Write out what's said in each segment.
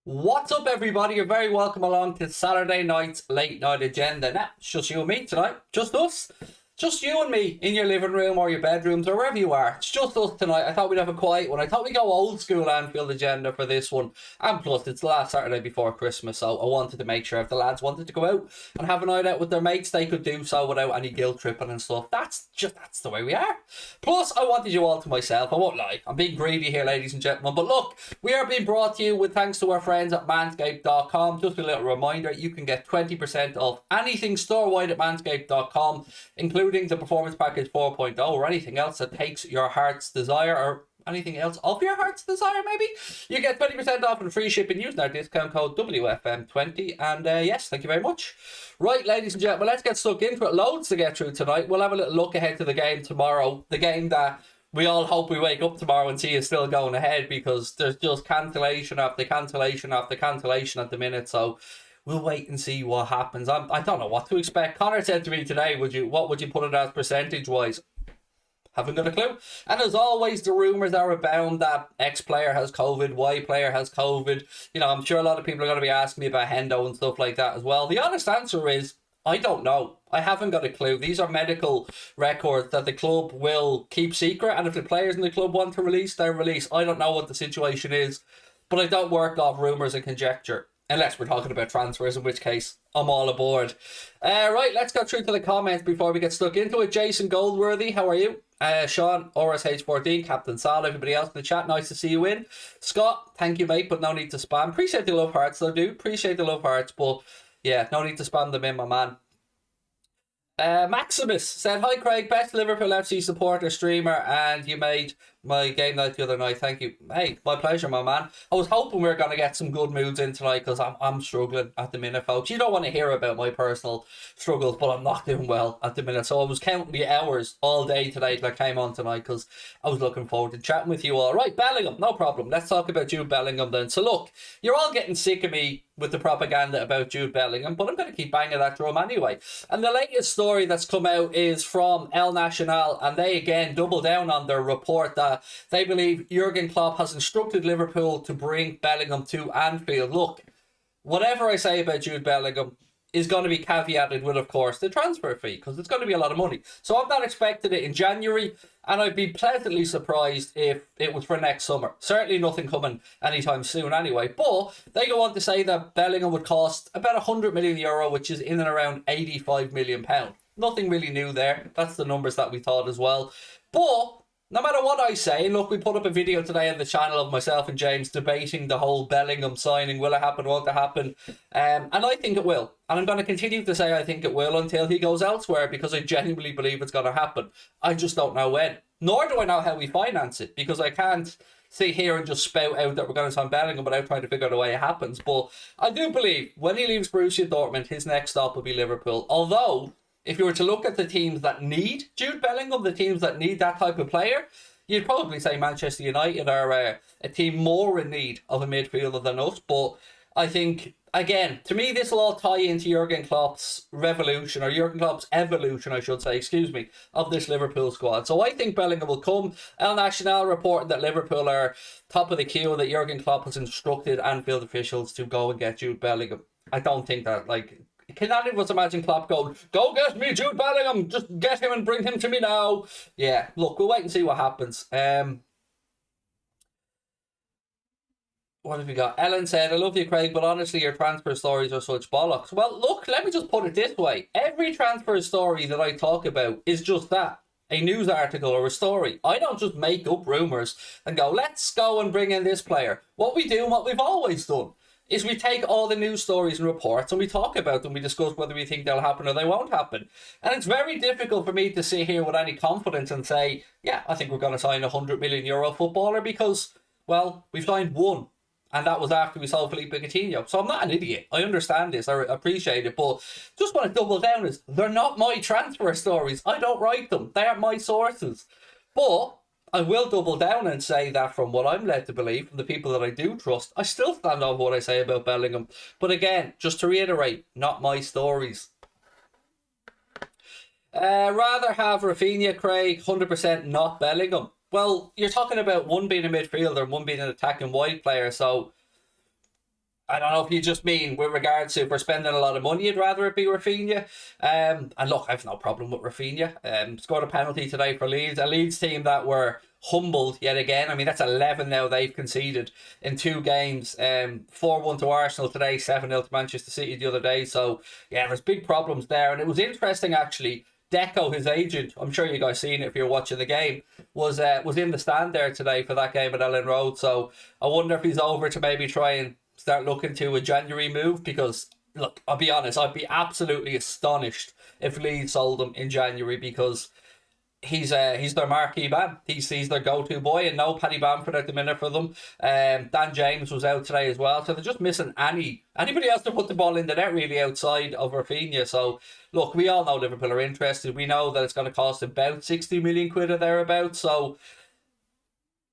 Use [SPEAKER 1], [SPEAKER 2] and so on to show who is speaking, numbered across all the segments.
[SPEAKER 1] What's up, everybody? You're very welcome along to Saturday night's late night agenda. Now, it's just you and me tonight. Just us. Just you and me in your living room or your bedrooms or wherever you are. It's just us tonight. I thought we'd have a quiet one. I thought we'd go old school Anfield agenda for this one. And plus, it's the last Saturday before Christmas, so I wanted to make sure if the lads wanted to go out and have a night out with their mates, they could do so without any guilt tripping and stuff. That's the way we are. Plus, I wanted you all to myself. I won't lie. I'm being greedy here, ladies and gentlemen. But look, we are being brought to you with thanks to our friends at Manscaped.com. Just a little reminder, you can get 20% off anything store-wide at Manscaped.com, including the Performance Package 4.0 or anything else that takes your heart's desire, or anything else of your heart's desire, maybe. You get 20% off and free shipping using our discount code WFM20. And yes, thank you very much. Right, ladies and gentlemen, let's get stuck into it. Loads to get through tonight. We'll have a little look ahead to the game tomorrow. The game that we all hope we wake up tomorrow and see is still going ahead, because there's just cancellation after cancellation after cancellation at the minute. So we'll wait and see what happens. I don't know what to expect. Connor said to me today, what would you put it as percentage-wise? Haven't got a clue. And as always, the rumours are abound that X player has COVID, Y player has COVID. You know, I'm sure a lot of people are going to be asking me about Hendo and stuff like that as well. The honest answer is, I don't know. I haven't got a clue. These are medical records that the club will keep secret, and if the players in the club want to release, they'll release. I don't know what the situation is, but I don't work off rumours and conjecture. Unless we're talking about transfers, in which case I'm all aboard. Right, let's go through to the comments before we get stuck into it. Jason Goldworthy, how are you? Sean, RSH14, Captain Salah, everybody else in the chat, nice to see you in. Scott, thank you, mate, but no need to spam. Appreciate the love hearts, though, dude. Appreciate the love hearts, but yeah, no need to spam them in, my man. Maximus said, hi Craig, best Liverpool FC supporter streamer, and you made my game night the other night. Thank you. Hey, my pleasure, my man. I was hoping we were going to get some good moods in tonight, because I'm struggling at the minute, folks. You don't want to hear about my personal struggles, but I'm not doing well at the minute. So I was counting the hours all day today till I came on tonight, because I was looking forward to chatting with you all. Right, Bellingham, no problem. Let's talk about Jude Bellingham then. So look, you're all getting sick of me with the propaganda about Jude Bellingham, but I'm going to keep banging that drum anyway. And the latest story that's come out is from El Nacional, and they again double down on their report that they believe Jurgen Klopp has instructed Liverpool to bring Bellingham to Anfield. Look, whatever I say about Jude Bellingham is going to be caveated with, of course, the transfer fee, because it's going to be a lot of money. So I'm not expecting it in January, and I'd be pleasantly surprised if it was for next summer. Certainly nothing coming anytime soon anyway. But they go on to say that Bellingham would cost about €100 million, which is in and around £85 million. Nothing really new there. That's the numbers that we thought as well. But no matter what I say, and look, we put up a video today on the channel of myself and James debating the whole Bellingham signing. Will it happen? Won't it happen? And I think it will. And I'm going to continue to say I think it will until he goes elsewhere, because I genuinely believe it's going to happen. I just don't know when. Nor do I know how we finance it, because I can't sit here and just spout out that we're going to sign Bellingham without trying to figure out a way it happens. But I do believe when he leaves Borussia Dortmund, his next stop will be Liverpool. Although, if you were to look at the teams that need Jude Bellingham, the teams that need that type of player, you'd probably say Manchester United are a team more in need of a midfielder than us. But I think, again, to me, this will all tie into Jurgen Klopp's revolution, or Jurgen Klopp's evolution, I should say, excuse me, of this Liverpool squad. So I think Bellingham will come. El Nacional reporting that Liverpool are top of the queue, that Jurgen Klopp has instructed Anfield officials to go and get Jude Bellingham. I don't think that, can any of us imagine Klopp going, go get me Jude Bellingham, just get him and bring him to me now? Yeah, look, we'll wait and see what happens. What have we got? Ellen said, I love you, Craig, but honestly, your transfer stories are such bollocks. Well, look, let me just put it this way. Every transfer story that I talk about is just that, a news article or a story. I don't just make up rumours and go, let's go and bring in this player. What we do and what we've always done is we take all the news stories and reports and we talk about them. We discuss whether we think they'll happen or they won't happen. And it's very difficult for me to sit here with any confidence and say, yeah, I think we're going to sign a €100 million footballer, because, well, we've signed one. And that was after we sold Felipe Coutinho. So I'm not an idiot. I understand this. I appreciate it. But just want to double down is, they're not my transfer stories. I don't write them. They are my sources. But I will double down and say that from what I'm led to believe, from the people that I do trust, I still stand on what I say about Bellingham. But again, just to reiterate, not my stories. Rather have Rafinha, Craig, 100% not Bellingham. Well, you're talking about one being a midfielder and one being an attacking wide player, so I don't know if you just mean with regards to if we're spending a lot of money, I'd rather it be Rafinha. And look, I've no problem with Rafinha. Scored a penalty today for Leeds, a Leeds team that were humbled yet again. I mean, that's 11 now they've conceded in 2 games. 4-1 to Arsenal today, 7-0 to Manchester City the other day. So yeah, there's big problems there, and it was interesting actually. Deco, his agent, I'm sure you guys seen it if you're watching the game, was in the stand there today for that game at Ellen Road. So I wonder if he's over to maybe try and start looking to a January move, because look, I'll be honest, I'd be absolutely astonished if Leeds sold him in January, because he's their marquee man. He's their go-to boy, and no Paddy Bamford at the minute for them. Dan James was out today as well, so they're just missing anybody else to put the ball in the net really outside of Rafinha. So look, we all know Liverpool are interested. We know that it's going to cost about 60 million quid or thereabouts. So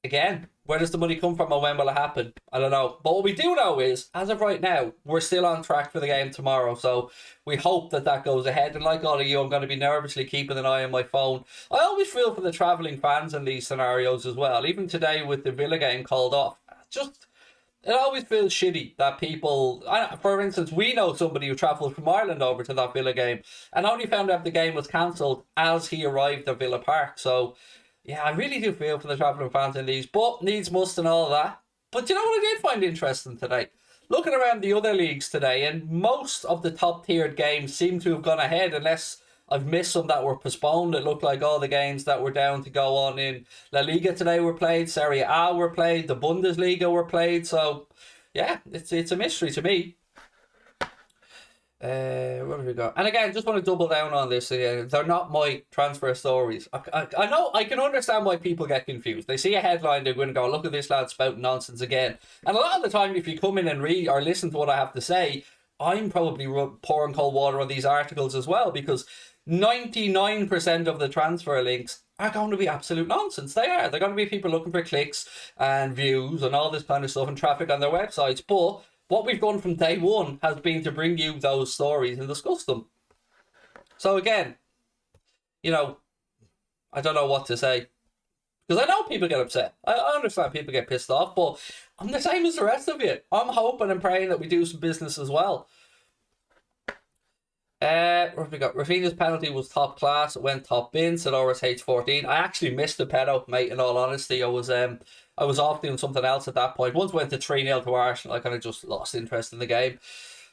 [SPEAKER 1] again, where does the money come from and when will it happen? I don't know. But what we do know is, as of right now, we're still on track for the game tomorrow. So we hope that that goes ahead. And like all of you, I'm going to be nervously keeping an eye on my phone. I always feel for the travelling fans in these scenarios as well. Even today with the Villa game called off. It always feels shitty that people... For instance, we know somebody who travelled from Ireland over to that Villa game and only found out the game was cancelled as he arrived at Villa Park. So... yeah, I really do feel for the travelling fans in these, but needs must and all that. But you know what I did find interesting today? Looking around the other leagues today, and most of the top-tiered games seem to have gone ahead, unless I've missed some that were postponed. It looked like all the games that were down to go on in La Liga today were played, Serie A were played, the Bundesliga were played. So, yeah, it's a mystery to me. What have we got? And again, just want to double down on this again. They're not my transfer stories. I know, I can understand why people get confused. They see a headline, they're going to go, look at this lad spouting nonsense again. And a lot of the time, if you come in and read or listen to what I have to say, I'm probably pouring cold water on these articles as well, because 99% of the transfer links are going to be absolute nonsense. They are. They're going to be people looking for clicks and views and all this kind of stuff and traffic on their websites. But what we've done from day one has been to bring you those stories and discuss them. So again, you know, I don't know what to say. Because I know people get upset. I understand people get pissed off, but I'm the same as the rest of you. I'm hoping and praying that we do some business as well. What have we got? Rafinha's penalty was top class. It went top bin. Said H14. I actually missed the pedo, mate, in all honesty. I was off doing something else at that point. Once went to 3-0 to Arsenal, I kind of just lost interest in the game.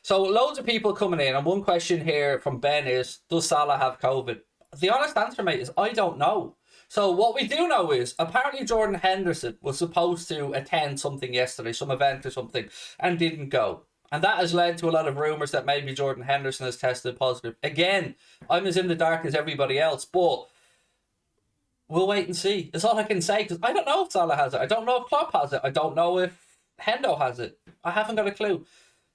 [SPEAKER 1] So loads of people coming in, and one question here from Ben is, does Salah have COVID? The honest answer, mate, is I don't know. So what we do know is, apparently Jordan Henderson was supposed to attend something yesterday, some event or something, and didn't go. And that has led to a lot of rumours that maybe Jordan Henderson has tested positive. Again, I'm as in the dark as everybody else, but we'll wait and see. That's all I can say, because I don't know if Salah has it. I don't know if Klopp has it. I don't know if Hendo has it. I haven't got a clue.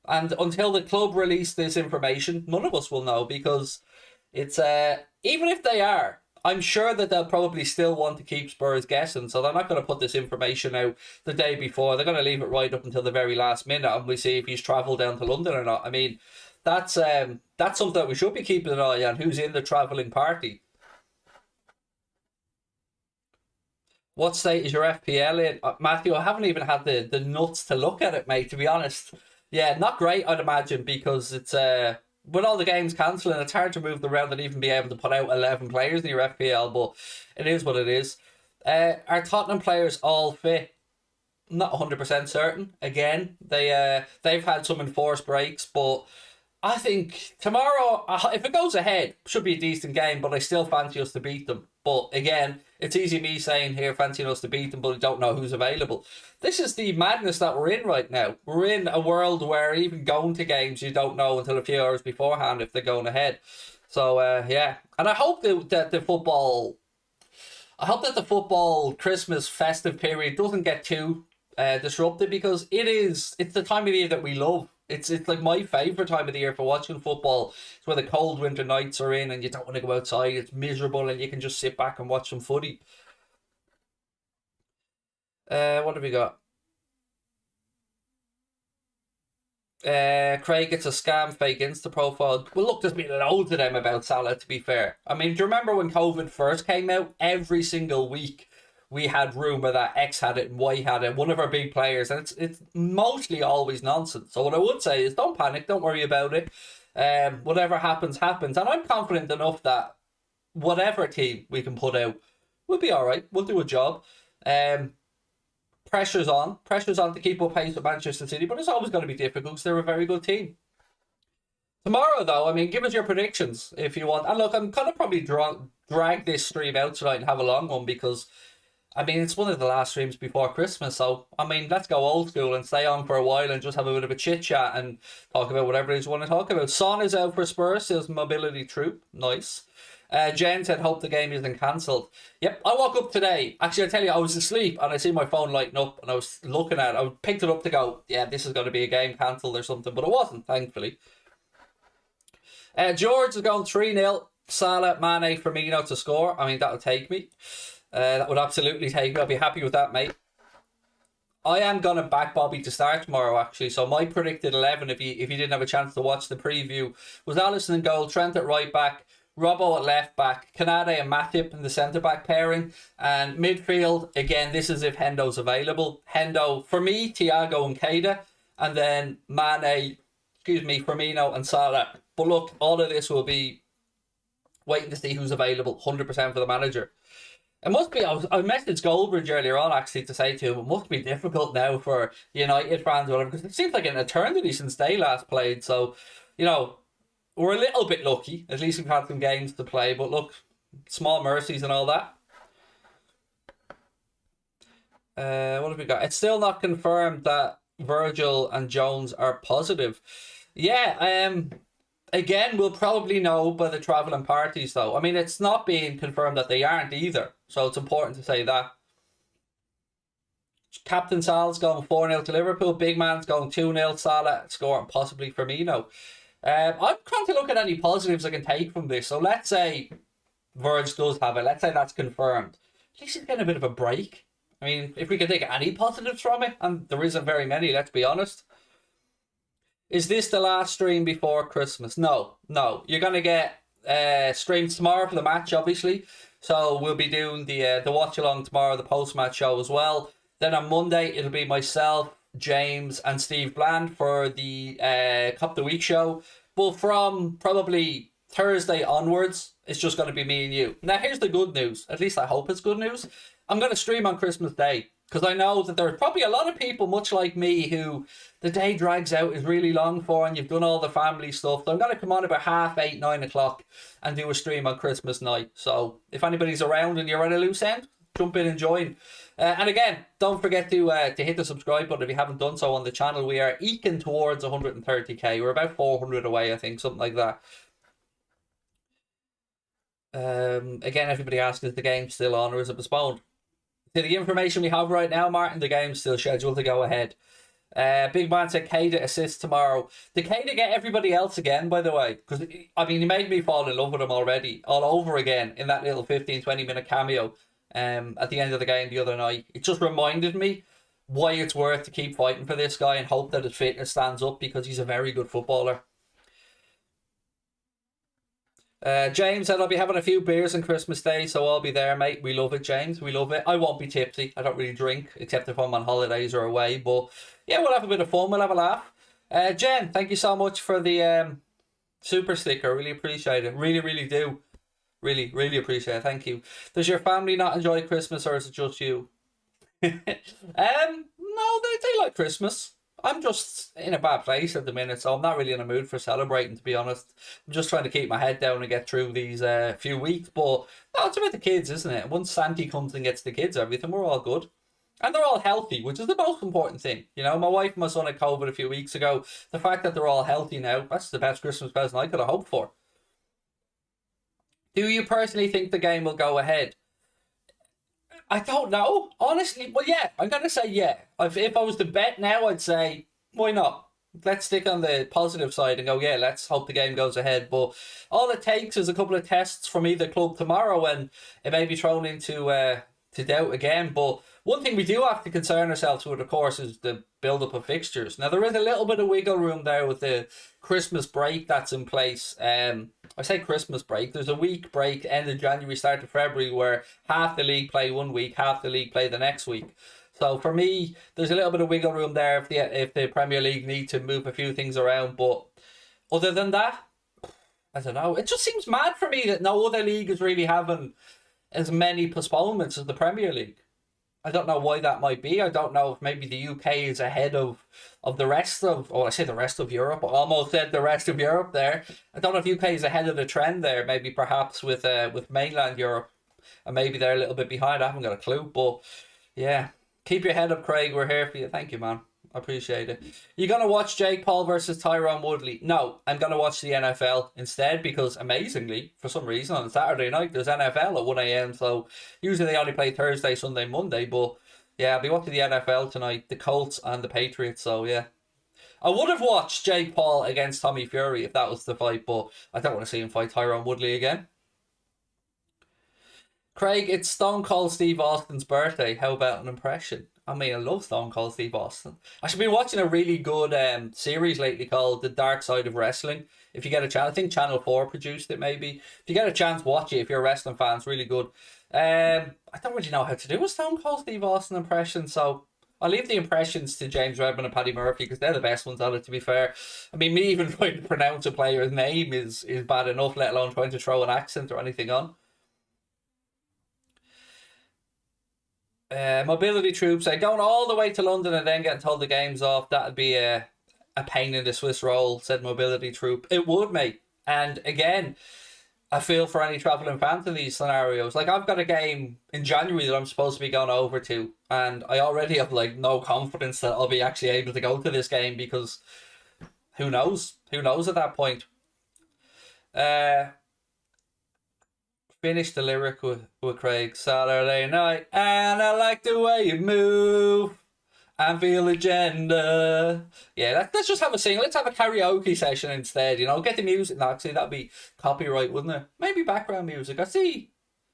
[SPEAKER 1] And until the club release this information, none of us will know, because it's even if they are, I'm sure that they'll probably still want to keep Spurs guessing, so they're not going to put this information out the day before. They're going to leave it right up until the very last minute, and we see if he's travelled down to London or not. I mean, that's something that we should be keeping an eye on, who's in the travelling party. What state is your FPL in? Matthew, I haven't even had the nuts to look at it, mate, to be honest. Yeah, not great, I'd imagine, because it's... with all the games cancelling, it's hard to move them around and even be able to put out 11 players in your FPL, but it is what it is. Are Tottenham players all fit? Not 100% certain. Again, they've had some enforced breaks, but I think tomorrow, if it goes ahead, should be a decent game, but I still fancy us to beat them. But again, it's easy me saying here, fancying us to beat them, but I don't know who's available. This is the madness that we're in right now. We're in a world where even going to games, you don't know until a few hours beforehand if they're going ahead. So, yeah. And I hope that the football Christmas festive period doesn't get too disrupted, because it's the time of the year that we love. It's like my favourite time of the year for watching football. It's where the cold winter nights are in and you don't want to go outside. It's miserable and you can just sit back and watch some footy. What have we got? Craig, it's a scam, fake Insta profile. Well, look, there's been loads of them about Salah, to be fair. I mean, do you remember when COVID first came out? Every single week we had rumour that X had it and Y had it, one of our big players, and it's mostly always nonsense. So what I would say is don't panic, don't worry about it. Whatever happens, happens. And I'm confident enough that whatever team we can put out, we'll be all right. We'll do a job. Pressure's on to keep up pace with Manchester City, but it's always going to be difficult because they're a very good team. Tomorrow, though, I mean, give us your predictions if you want. And look, I'm going to probably drag this stream out tonight and have a long one because, I mean, it's one of the last streams before Christmas. So, I mean, let's go old school and stay on for a while and just have a bit of a chit-chat and talk about whatever it is you want to talk about. Son is out for Spurs, his mobility troop. Nice. Jen said, hope the game isn't cancelled. Yep, I woke up today. Actually, I tell you, I was asleep and I see my phone lighting up and I was looking at it. I picked it up to go, yeah, this is going to be a game cancelled or something, but it wasn't, thankfully. George is going 3-0. Salah, Mane, Firmino to score. I mean, that would take me. That would absolutely take me. I'll be happy with that, mate. I am going to back Bobby to start tomorrow, actually. So my predicted 11, if you didn't have a chance to watch the preview, was Alisson in goal, Trent at right back, Robbo at left back, Kanade and Matip in the centre-back pairing. And midfield, again, this is if Hendo's available. Hendo, for me, Thiago and Keita. And then Mane, Firmino and Salah. But look, all of this will be waiting to see who's available, 100% for the manager. It must be, I messaged Goldbridge earlier on actually to say to him, it must be difficult now for United fans or whatever, because it seems like an eternity since they last played. So, we're a little bit lucky. At least we've had some games to play. But look, small mercies and all that. What have we got? It's still not confirmed that Virgil and Jones are positive. Yeah, again, we'll probably know by the travelling parties, though. I mean, it's not being confirmed that they aren't either. So it's important to say that. Captain Sal's going 4-0 to Liverpool. Big Man's going 2-0. Salah scoring possibly Firmino. I'm trying to look at any positives I can take from this. So let's say Virg does have it. Let's say that's confirmed. At least he's getting a bit of a break. I mean, if we can take any positives from it, and there isn't very many, let's be honest. Is this the last stream before Christmas? No. You're going to get streams tomorrow for the match, obviously. So we'll be doing the watch-along tomorrow, the post-match show as well. Then on Monday, it'll be myself, James and Steve Bland for the Cup of the Week show. But from probably Thursday onwards, it's just going to be me and you. Now, here's the good news. At least I hope it's good news. I'm going to stream on Christmas Day. Because I know that there are probably a lot of people, much like me, who the day drags out, is really long for, and you've done all the family stuff. So I'm going to come on about 8:30, 9 o'clock and do a stream on Christmas night. So if anybody's around and you're at a loose end, jump in and join. And again, don't forget to hit the subscribe button if you haven't done so on the channel. We are eking towards 130k. We're about 400 away, I think, something like that. Again, everybody asks, is the game still on or is it postponed? To the information we have right now, Martin, the game's still scheduled to go ahead. Big Man said Keita assists tomorrow. Did Keita get everybody else again, by the way? Because, I mean, he made me fall in love with him already, all over again, in that little 15-20 minute cameo at the end of the game the other night. It just reminded me why it's worth to keep fighting for this guy and hope that his fitness stands up, because he's a very good footballer. James said, I'll be having a few beers on Christmas Day, so I'll be there, mate. We love it, James. We love it. I won't be tipsy. I don't really drink, except if I'm on holidays or away. But yeah, we'll have a bit of fun. We'll have a laugh. Jen, thank you so much for the super sticker. Really appreciate it. Really, really do. Really, really appreciate it. Thank you. Does your family not enjoy Christmas, or is it just you? No, they like Christmas. I'm just in a bad place at the minute, so I'm not really in a mood for celebrating, to be honest. I'm just trying to keep my head down and get through these few weeks. But no, it's about the kids, isn't it? Once Santi comes and gets the kids everything, we're all good. And they're all healthy, which is the most important thing. You know, my wife and my son had COVID a few weeks ago. The fact that they're all healthy now, that's the best Christmas present I could have hoped for. Do you personally think the game will go ahead? I don't know. Honestly, well, yeah, I'm going to say yeah. If I was to bet now, I'd say, why not? Let's stick on the positive side and go, yeah, let's hope the game goes ahead. But all it takes is a couple of tests from either club tomorrow and it may be thrown into to doubt again. But one thing we do have to concern ourselves with, of course, is the build-up of fixtures. Now, there is a little bit of wiggle room there with the Christmas break that's in place. I say Christmas break. There's a week break, end of January, start of February, where half the league play one week, half the league play the next week. So for me, there's a little bit of wiggle room there if the Premier League need to move a few things around. But other than that, I don't know. It just seems mad for me that no other league is really having as many postponements as the Premier League. I don't know why that might be. I don't know if maybe the UK is ahead of the rest of, I say the rest of Europe. I almost said the rest of Europe there. I don't know if UK is ahead of the trend there. Maybe perhaps with mainland Europe, and maybe they're a little bit behind. I haven't got a clue, but yeah, keep your head up, Craig. We're here for you. Thank you, man. I appreciate it. You gonna watch Jake Paul versus Tyrone Woodley? No, I'm gonna watch the NFL instead because amazingly, for some reason on Saturday night there's NFL at 1 a.m. So usually they only play Thursday, Sunday, Monday. But yeah, I'll be watching the NFL tonight, the Colts and the Patriots. So yeah, I would have watched Jake Paul against Tommy Fury if that was the fight, but I don't want to see him fight Tyrone Woodley again. Craig, it's Stone Cold Steve Austin's birthday. How about an impression? I mean, I love Stone Cold Steve Austin. I should be watching a really good series lately called The Dark Side of Wrestling. If you get a chance, I think Channel 4 produced it maybe. If you get a chance, watch it if you're a wrestling fan. It's really good. I don't really know how to do a Stone Cold Steve Austin impression, so I'll leave the impressions to James Redmond and Paddy Murphy because they're the best ones at it, to be fair. I mean, me even trying to pronounce a player's name is bad enough, let alone trying to throw an accent or anything on. Mobility troops, going all the way to London and then getting told the game's off, that'd be a pain in the Swiss roll, said Mobility Troop. It would, mate. And again, I feel for any travelling fans in these scenarios. Like, I've got a game in January that I'm supposed to be going over to, and I already have no confidence that I'll be actually able to go to this game because who knows? Who knows at that point? Finish the lyric with Craig. Saturday night, and I like the way you move. Anfield Agenda. Yeah, let's just have a sing. Let's have a karaoke session instead. Get the music. No, actually, that'd be copyright, wouldn't it? Maybe background music. I see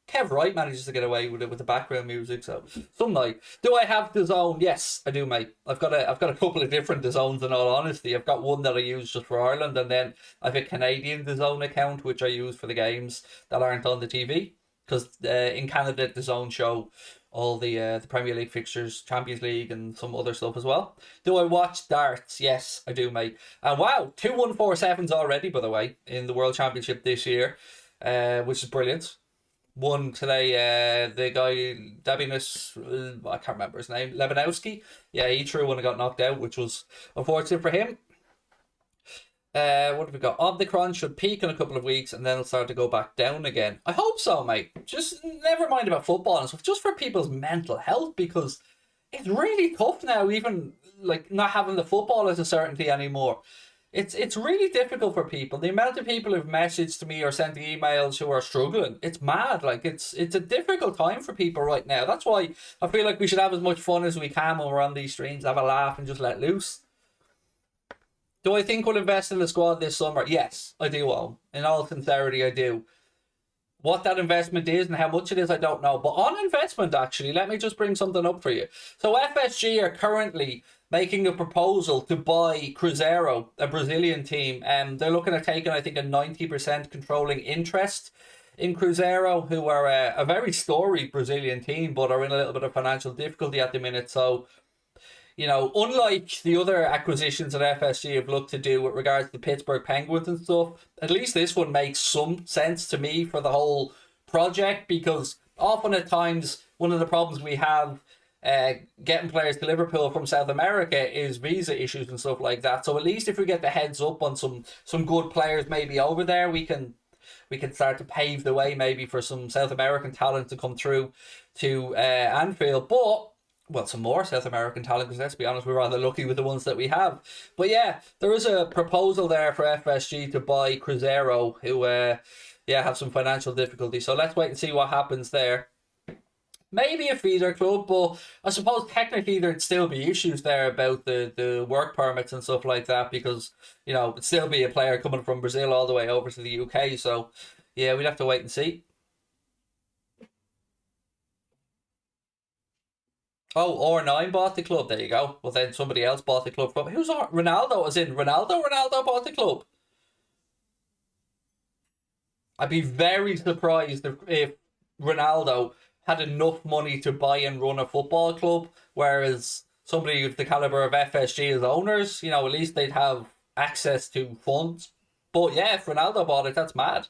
[SPEAKER 1] Kev Wright manages to get away with it with the background music. So some night. Do I have DAZN? Yes, I do, mate. I've got a couple of different DAZNs. In all honesty, I've got one that I use just for Ireland, and then I've a Canadian DAZN account which I use for the games that aren't on the TV. Because in Canada, DAZN show all the Premier League fixtures, Champions League, and some other stuff as well. Do I watch darts? Yes, I do, mate. And wow, 2 147s already, by the way, in the World Championship this year, which is brilliant. One today, the guy, I can't remember his name, Lebanowski. Yeah, he threw one and got knocked out, which was unfortunate for him. What have we got? Omicron should peak in a couple of weeks and then it'll start to go back down again. I hope so, mate. Just never mind about football and stuff, just for people's mental health, because it's really tough now, even not having the football as a certainty anymore. It's really difficult for people. The amount of people who've messaged to me or sent emails who are struggling, it's mad. It's a difficult time for people right now. That's why I feel like we should have as much fun as we can when we're on these streams, have a laugh and just let loose. Do I think we'll invest in the squad this summer? Yes, I do, Owen. In all sincerity, I do. What that investment is and how much it is, I don't know. But on investment, actually, let me just bring something up for you. So FSG are currently making a proposal to buy Cruzeiro, a Brazilian team. They're looking at taking, I think, a 90% controlling interest in Cruzeiro, who are a very storied Brazilian team, but are in a little bit of financial difficulty at the minute. So, unlike the other acquisitions that FSG have looked to do with regards to the Pittsburgh Penguins and stuff, at least this one makes some sense to me for the whole project, because often at times one of the problems we have getting players to Liverpool from South America is visa issues and stuff like that. So at least if we get the heads up on some good players maybe over there, we can start to pave the way maybe for some South American talent to come through to Anfield. But some more South American talent, because let's be honest, we're rather lucky with the ones that we have. But yeah, there is a proposal there for FSG to buy Cruzeiro, who have some financial difficulty. So let's wait and see what happens there. Maybe a feeder club, but I suppose technically there'd still be issues there about the work permits and stuff like that, because, it'd still be a player coming from Brazil all the way over to the UK. So yeah, we'd have to wait and see. Oh, R9 bought the club. There you go. Well, then somebody else bought the club from... Who's Ronaldo? As in Ronaldo bought the club. I'd be very surprised if Ronaldo had enough money to buy and run a football club, whereas somebody of the caliber of FSG as owners, you know, at least they'd have access to funds. But yeah, if Ronaldo bought it, that's mad.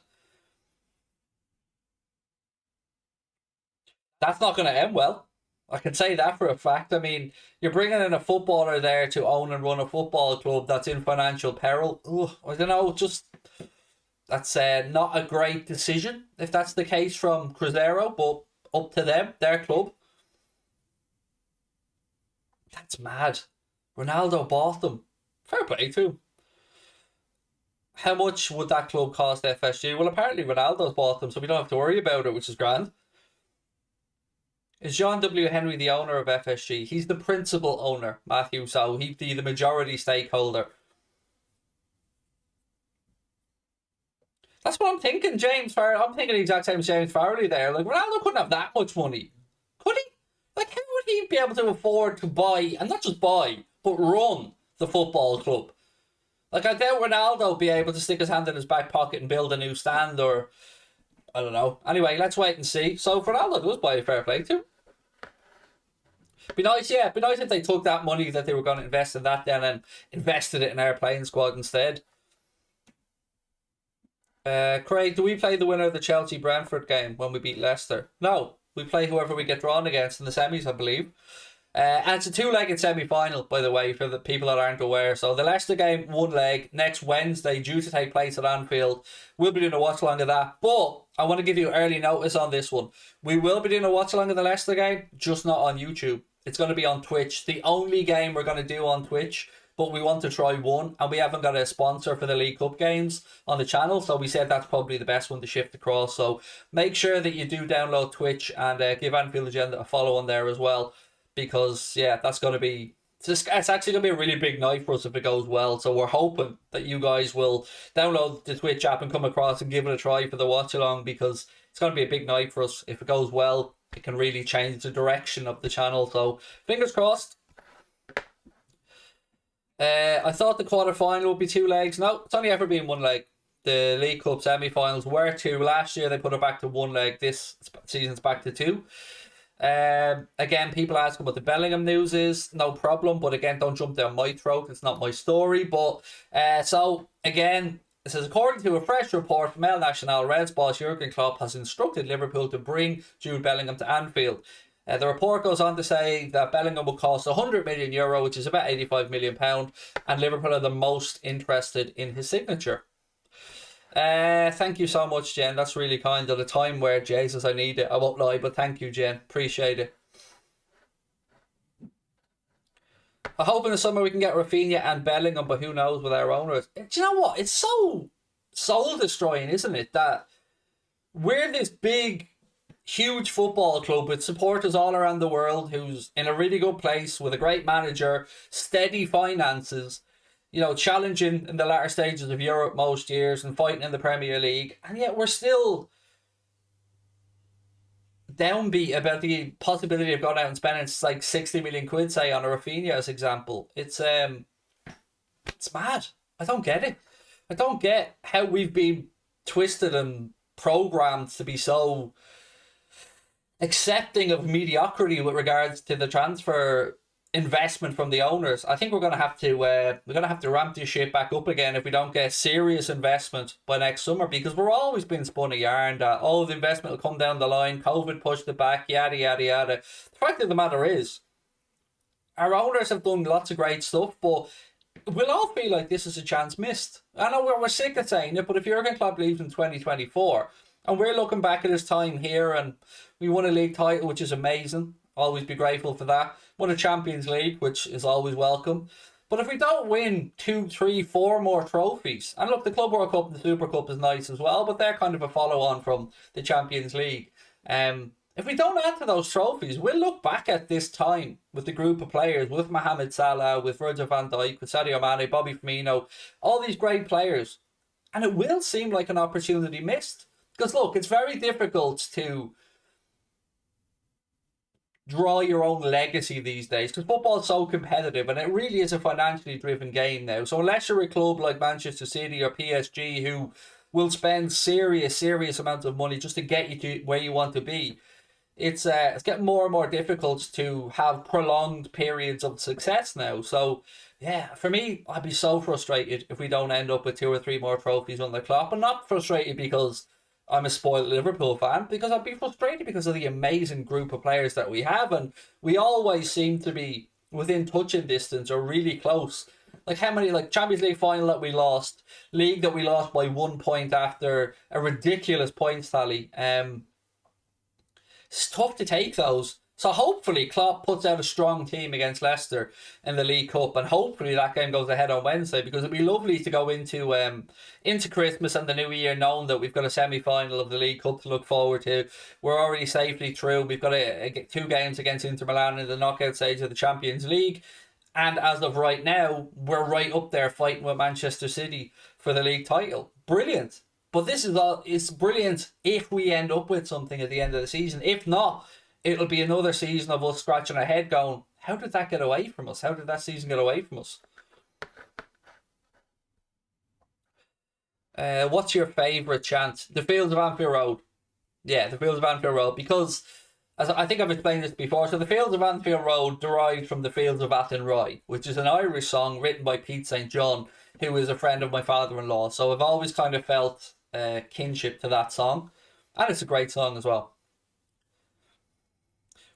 [SPEAKER 1] That's not going to end well. I can say that for a fact. I mean, you're bringing in a footballer there to own and run a football club that's in financial peril. Ugh, I don't know, just that's not a great decision if that's the case from Cruzeiro, but up to them, their club. That's mad. Ronaldo bought them. Fair play to him. How much would that club cost FSG? Well, apparently Ronaldo's bought them, so we don't have to worry about it, which is grand. Is John W. Henry the owner of FSG? He's the principal owner, Matthew, so he'd be the majority stakeholder. That's what I'm thinking, James Farrelly. I'm thinking the exact same as James Farrelly there. Like, Ronaldo couldn't have that much money. Could he? Like, how would he be able to afford to buy, and not just buy, but run the football club? Like, I doubt Ronaldo would be able to stick his hand in his back pocket and build a new stand, or I don't know. Anyway, let's wait and see. So, if Ronaldo does buy a fair play too. Be nice, yeah. Be nice if they took that money that they were going to invest in that then and invested it in our playing squad instead. Craig, do we play the winner of the Chelsea-Brentford game when we beat Leicester? No, we play whoever we get drawn against in the semis, I believe. And it's a two-legged semi-final, by the way, for the people that aren't aware. So the Leicester game, one leg, next Wednesday, due to take place at Anfield. We'll be doing a watch-along of that. But I want to give you early notice on this one. We will be doing a watch-along of the Leicester game, just not on YouTube. It's going to be on Twitch. The only game we're going to do on Twitch, but we want to try one, and we haven't got a sponsor for the League Cup games on the channel, so we said that's probably the best one to shift across. So make sure that you do download Twitch and give Anfield Agenda a follow on there as well, because yeah, that's going to be, it's actually going to be a really big night for us if it goes well. So we're hoping that you guys will download the Twitch app and come across and give it a try for the watch along, because it's going to be a big night for us. If it goes well, it can really change the direction of the channel. So fingers crossed. I thought the quarter-final would be two legs. No, it's only ever been one leg. The League Cup semi-finals were two. Last year they put it back to one leg. This season's back to two. Again, people asking what the Bellingham news is. No problem, but again, don't jump down my throat. It's not my story. But so again, it says, according to a fresh report from El Nacional, Reds boss Jurgen Klopp has instructed Liverpool to bring Jude Bellingham to Anfield. The report goes on to say that Bellingham will cost €100 million, which is about £85 million, and Liverpool are the most interested in his signature. Thank you so much, Jen. That's really kind. At a time where, Jesus, I need it. I won't lie, but thank you, Jen. Appreciate it. I hope in the summer we can get Rafinha and Bellingham, but who knows with our owners. Do you know what? It's so soul-destroying, isn't it? That we're this big, huge football club with supporters all around the world, who's in a really good place with a great manager, steady finances, you know, challenging in the latter stages of Europe most years and fighting in the Premier League, and yet we're still downbeat about the possibility of going out and spending like 60 million quid, say, on a Rafinha as example. It's mad. I don't get it. I don't get how we've been twisted and programmed to be so accepting of mediocrity with regards to the transfer investment from the owners. I think we're gonna have to ramp this shit back up again if we don't get serious investment by next summer, because we're always being spun a yarn that the investment will come down the line, COVID pushed it back, yada yada yada. The fact of the matter is, our owners have done lots of great stuff, but we'll all feel like this is a chance missed. I know we're sick of saying it, but if Jurgen Klopp leaves in 2024 and we're looking back at his time here and we won a league title, which is amazing, always be grateful for that. Won a Champions League, which is always welcome. But if we don't win 2, 3, 4 more trophies, and look, the Club World Cup and the Super Cup is nice as well, but they're kind of a follow-on from the Champions League. If we don't add to those trophies, we'll look back at this time with the group of players, with Mohamed Salah, with Virgil van Dijk, with Sadio Mane, Bobby Firmino, all these great players, and it will seem like an opportunity missed. Because look, it's very difficult to draw your own legacy these days, because football is so competitive and it really is a financially driven game now. So unless you're a club like Manchester City or PSG who will spend serious amounts of money just to get you to where you want to be. It's getting more and more difficult to have prolonged periods of success now. So yeah, for me, I'd be so frustrated if we don't end up with 2 or 3 more trophies on the clock. I'm not frustrated because I'm a spoiled Liverpool fan, because I'd be frustrated because of the amazing group of players that we have, and we always seem to be within touching distance or really close. Like how many, like Champions League final that we lost, league that we lost by 1 point after a ridiculous points tally. It's tough to take those. So hopefully Klopp puts out a strong team against Leicester in the League Cup, and hopefully that game goes ahead on Wednesday, because it'd be lovely to go into Christmas and the New Year knowing that we've got a semi-final of the League Cup to look forward to. We're already safely through. We've got 2 games against Inter Milan in the knockout stage of the Champions League, and as of right now, we're right up there fighting with Manchester City for the league title. Brilliant. But this is all, it's brilliant if we end up with something at the end of the season. If not, it'll be another season of us scratching our head going, how did that get away from us? How did that season get away from us? What's your favourite chant? The Fields of Anfield Road. Yeah, the Fields of Anfield Road. Because, as I think I've explained this before, so the Fields of Anfield Road derived from the Fields of Athenry, which is an Irish song written by Pete St. John, who is a friend of my father-in-law. So I've always kind of felt kinship to that song. And it's a great song as well.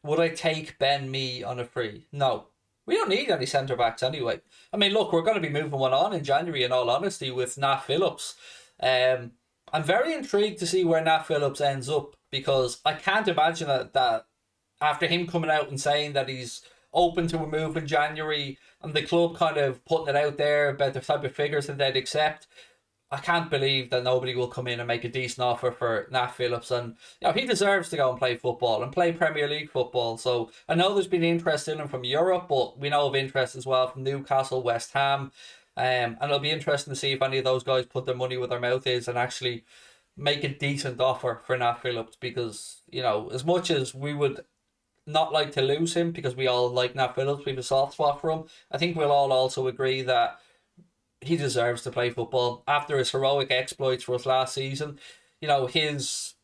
[SPEAKER 1] Would I take Ben Mee on a free? No. We don't need any centre-backs anyway. I mean, look, we're going to be moving one on in January, in all honesty, with Nat Phillips. I'm very intrigued to see where Nat Phillips ends up, because I can't imagine that after him coming out and saying that he's open to a move in January, and the club kind of putting it out there about the type of figures that they'd accept, I can't believe that nobody will come in and make a decent offer for Nat Phillips. And he deserves to go and play football and play Premier League football. So I know there's been interest in him from Europe, but we know of interest as well from Newcastle, West Ham. And it'll be interesting to see if any of those guys put their money where their mouth is and actually make a decent offer for Nat Phillips. Because, as much as we would not like to lose him, because we all like Nat Phillips, we have a soft spot for him, I think we'll all also agree that he deserves to play football. After his heroic exploits for us last season, his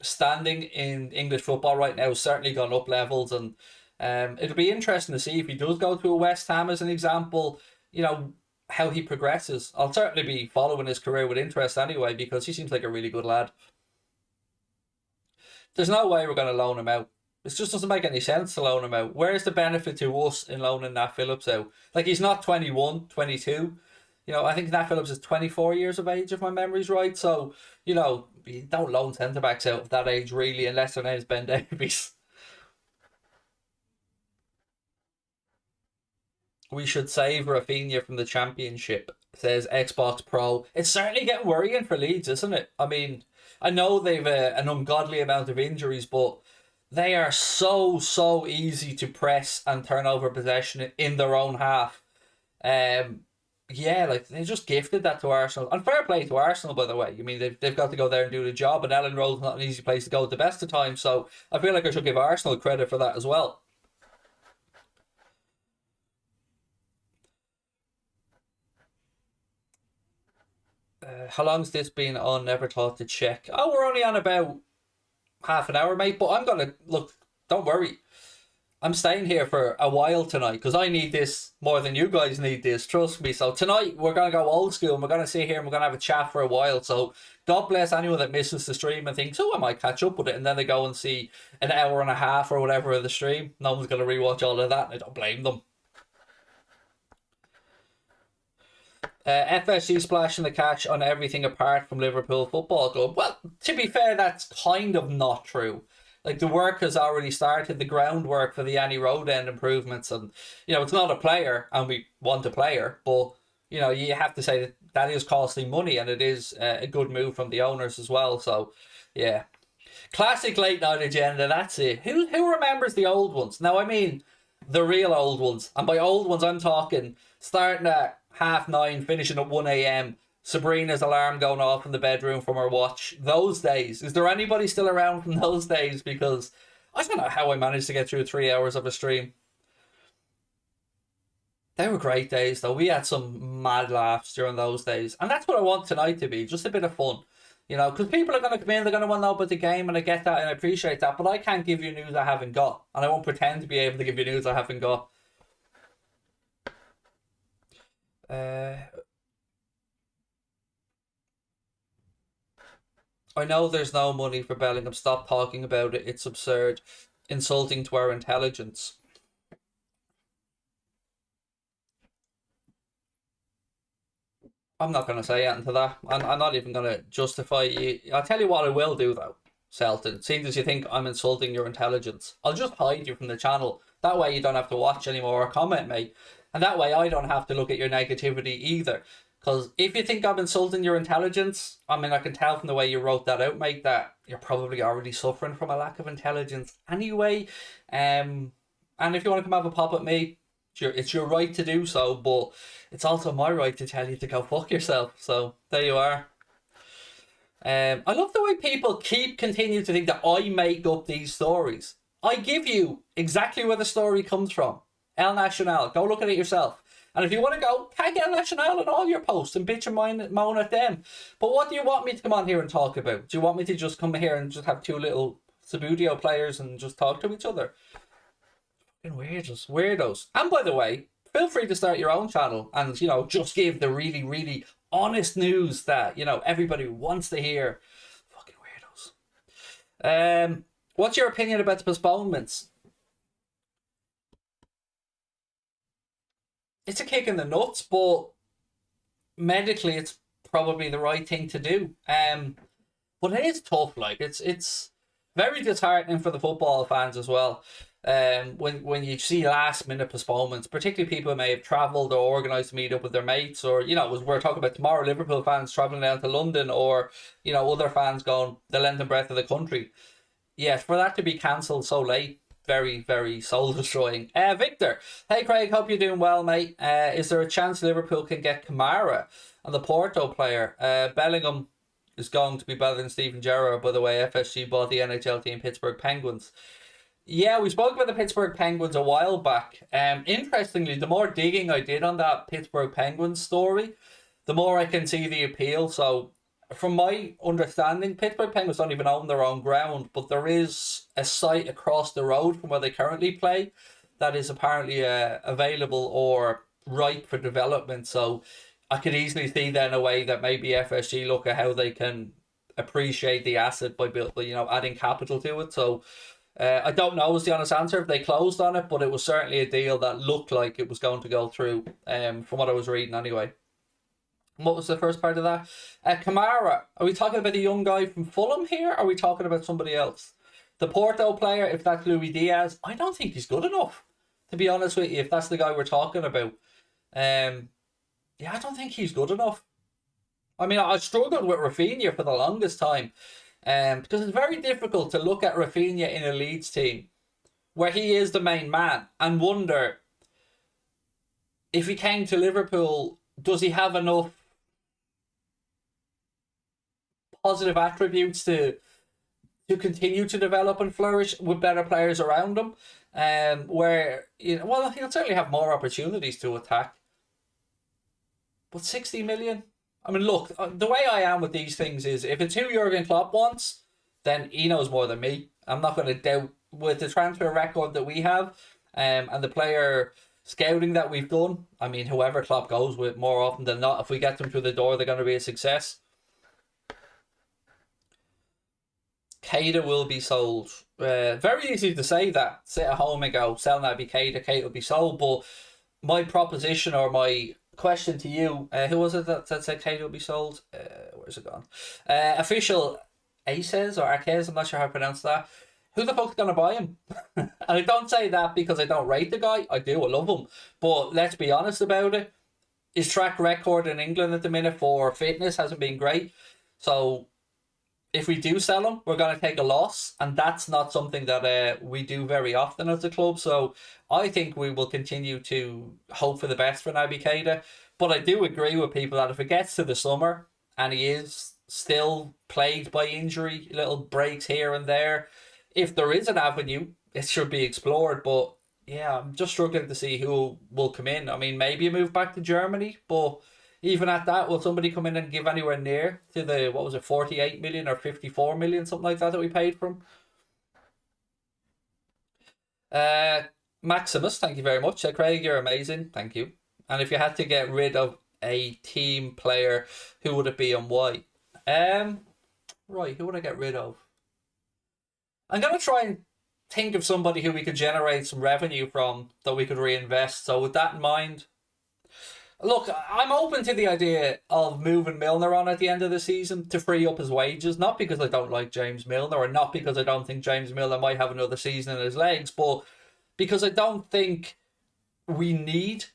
[SPEAKER 1] standing in English football right now has certainly gone up levels, and it'll be interesting to see if he does go to a West Ham as an example, how he progresses. I'll certainly be following his career with interest anyway, because he seems like a really good lad. There's no way we're going to loan him out. It just doesn't make any sense to loan him out. Where's the benefit to us in loaning Nat Phillips out? Like, he's not 21, 22. I think Nat Phillips is 24 years of age, if my memory's right. So, you don't loan centre-backs out at that age, really, unless their name's Ben Davies. We should save Rafinha from the Championship, says Xbox Pro. It's certainly getting worrying for Leeds, isn't it? I mean, I know they've an ungodly amount of injuries, but they are so easy to press and turn over possession in their own half. Yeah, like, they just gifted that to Arsenal. And fair play to Arsenal, by the way. I mean, they've got to go there and do the job, and Ellen Road's not an easy place to go at the best of times, so I feel like I should give Arsenal credit for that as well. How long's this been on? Never thought to check. Oh, we're only on about half an hour, mate, but I'm going to... Look, don't worry. I'm staying here for a while tonight, because I need this more than you guys need this, trust me. So tonight we're going to go old school, and we're going to sit here and we're going to have a chat for a while. So God bless anyone that misses the stream and thinks, oh, I might catch up with it, and then they go and see an hour and a half or whatever of the stream. No one's going to rewatch all of that, and I don't blame them. FSG splashing the cash on everything apart from Liverpool Football Club. Well, to be fair, that's kind of not true. Like, the work has already started, the groundwork for the Annie Road end improvements, and it's not a player, and we want a player, but you have to say that is costing money, and it is a good move from the owners as well. So yeah, classic late night agenda. That's it. Who remembers the old ones? Now, I mean the real old ones, and by old ones I'm talking starting at 9:30, finishing at 1 a.m. Sabrina's alarm going off in the bedroom from her watch. Those days. Is there anybody still around from those days? Because I don't know how I managed to get through 3 hours of a stream. They were great days, though. We had some mad laughs during those days. And that's what I want tonight to be. Just a bit of fun. You know, because people are going to come in, they're going to want to know about the game, and I get that and I appreciate that, but I can't give you news I haven't got, and I won't pretend to be able to give you news I haven't got. I know there's no money for Bellingham. Stop talking about it. It's absurd. Insulting to our intelligence. I'm not going to say anything to that. I'm not even going to justify you. I'll tell you what I will do, though, Selton. Seeing as you think I'm insulting your intelligence, I'll just hide you from the channel. That way you don't have to watch anymore or comment me. And that way I don't have to look at your negativity either. Because if you think I'm insulting your intelligence, I mean, I can tell from the way you wrote that out, mate, that you're probably already suffering from a lack of intelligence anyway. And if you want to come have a pop at me, it's your right to do so, but it's also my right to tell you to go fuck yourself. So there you are. I love the way people continue to think that I make up these stories. I give you exactly where the story comes from. El Nacional, go look at it yourself. And if you want to go, tag El Nacional in all your posts and bitch and moan at them. But what do you want me to come on here and talk about? Do you want me to just come here and just have two little Subudio players and just talk to each other? Fucking weirdos. And by the way, feel free to start your own channel and, you know, just give the really, really honest news that, you know, everybody wants to hear. Fucking weirdos. What's your opinion about the postponements? It's a kick in the nuts, but medically it's probably the right thing to do. But it is tough. Like it's very disheartening for the football fans as well. When you see last minute postponements, particularly people who may have travelled or organised to meet up with their mates, or, you know, we're talking about tomorrow, Liverpool fans travelling down to London, or, you know, other fans going the length and breadth of the country. Yeah, for that to be cancelled so late, very, very soul destroying. Victor, hey Craig, hope you're doing well, mate. Is there a chance Liverpool can get Kamara and the Porto player? Bellingham is going to be better than Steven Gerrard, by the way. FSG bought the NHL team Pittsburgh Penguins. Yeah, we spoke about the Pittsburgh Penguins a while back. Interestingly, the more digging I did on that Pittsburgh Penguins story, the more I can see the appeal. So, from my understanding, Pittsburgh Penguins don't even own their own ground, but there is a site across the road from where they currently play that is apparently available or ripe for development. So I could easily see then a way that maybe FSG look at how they can appreciate the asset by adding capital to it. So I don't know is the honest answer if they closed on it, but it was certainly a deal that looked like it was going to go through, from what I was reading anyway. What was the first part of that? Kamara. Are we talking about the young guy from Fulham here? Or are we talking about somebody else? The Porto player, if that's Luis Diaz, I don't think he's good enough, to be honest with you, if that's the guy we're talking about. Yeah, I don't think he's good enough. I mean, I struggled with Rafinha for the longest time, because it's very difficult to look at Rafinha in a Leeds team where he is the main man and wonder if he came to Liverpool, does he have enough positive attributes to continue to develop and flourish with better players around him, where, you know, well, he'll certainly have more opportunities to attack, but 60 million, I mean, look, the way I am with these things is, if it's who Jurgen Klopp wants, then he knows more than me. I'm not going to doubt, with the transfer record that we have, and the player scouting that we've done, I mean, whoever Klopp goes with, more often than not, if we get them through the door, they're going to be a success. Keita will be sold. Very easy to say that. Sit at home and go, sell Naby Keita, Keita will be sold. But my proposition or my question to you, who was it that said Keita will be sold? Where's it gone? Official Aces or Arquez, I'm not sure how to pronounce that. Who the fuck's going to buy him? And I don't say that because I don't rate the guy. I do, I love him. But let's be honest about it. His track record in England at the minute for fitness hasn't been great. So if we do sell him, we're going to take a loss, and that's not something that we do very often as a club. So I think we will continue to hope for the best for Naby Keita. But I do agree with people that if it gets to the summer and he is still plagued by injury, little breaks here and there, if there is an avenue, it should be explored. But yeah, I'm just struggling to see who will come in. I mean, maybe a move back to Germany, but even at that, will somebody come in and give anywhere near to the, what was it, 48 million or 54 million, something like that we paid for him? Maximus, thank you very much. Craig, you're amazing. Thank you. And if you had to get rid of a team player, who would it be and why? Right, who would I get rid of? I'm going to try and think of somebody who we could generate some revenue from that we could reinvest. So with that in mind, look, I'm open to the idea of moving Milner on at the end of the season to free up his wages. Not because I don't like James Milner, or not because I don't think James Milner might have another season in his legs, but because I don't think we need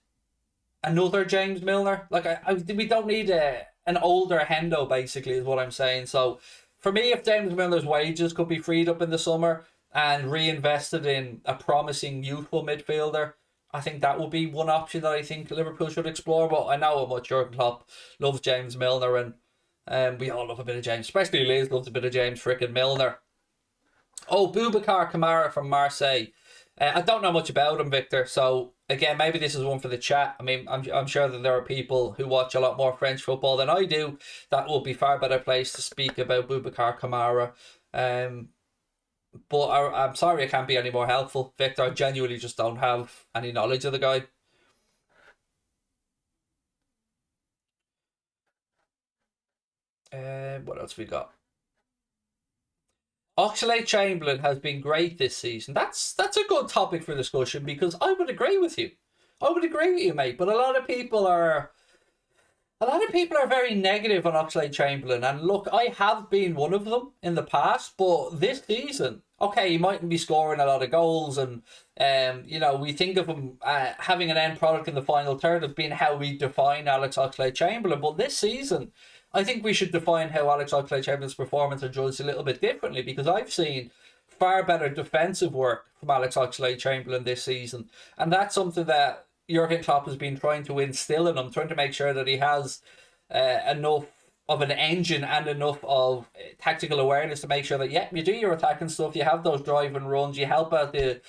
[SPEAKER 1] another James Milner. Like, we don't need an older Hendo, basically, is what I'm saying. So for me, if James Milner's wages could be freed up in the summer and reinvested in a promising youthful midfielder, I think that would be one option that I think Liverpool should explore. But I know how much Jurgen Klopp loves James Milner, and we all love a bit of James, especially Liz loves a bit of James frickin' Milner. Oh, Boubacar Kamara from Marseille. I don't know much about him, Victor, so again, maybe this is one for the chat. I mean, I'm sure that there are people who watch a lot more French football than I do that will be far better placed to speak about Boubacar Kamara. But I'm sorry I can't be any more helpful, Victor. I genuinely just don't have any knowledge of the guy. What else we got? Oxlade-Chamberlain has been great this season. That's a good topic for discussion, because I would agree with you. I would agree with you, mate. But a lot of people are very negative on Oxlade-Chamberlain, and look, I have been one of them in the past. But this season, okay, he mightn't be scoring a lot of goals, and we think of him having an end product in the final third as being how we define Alex Oxlade-Chamberlain. But this season, I think we should define how Alex Oxlade-Chamberlain's performance are judged a little bit differently, because I've seen far better defensive work from Alex Oxlade-Chamberlain this season, and that's something that Jurgen Klopp has been trying to instill in him, trying to make sure that he has enough of an engine and enough of tactical awareness to make sure that, yeah, you do your attacking stuff, you have those drive and runs, you help out the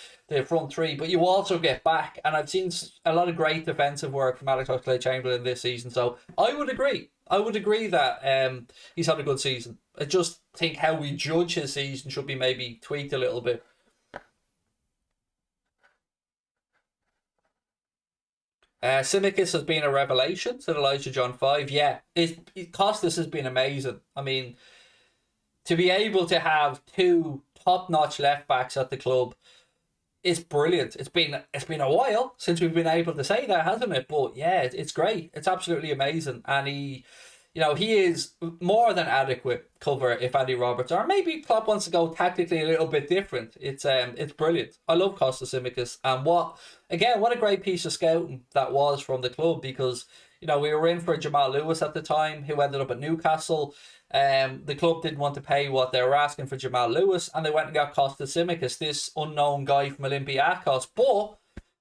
[SPEAKER 1] front three, but you also get back. And I've seen a lot of great defensive work from Alex Oxlade-Chamberlain this season, so I would agree that he's had a good season. I just think how we judge his season should be maybe tweaked a little bit. Tsimikas has been a revelation, said Elijah John 5. Yeah, Costas has been amazing. I mean, to be able to have two top-notch left-backs at the club is brilliant. It's been a while since we've been able to say that, hasn't it? But yeah, it's great. It's absolutely amazing. And he is more than adequate cover if Andy Roberts, or maybe Klopp wants to go tactically a little bit different. It's brilliant. I love Costas Tsimikas, and what a great piece of scouting that was from the club, because we were in for Jamal Lewis at the time, who ended up at Newcastle. The club didn't want to pay what they were asking for Jamal Lewis, and they went and got Costas Tsimikas, this unknown guy from Olympiacos. But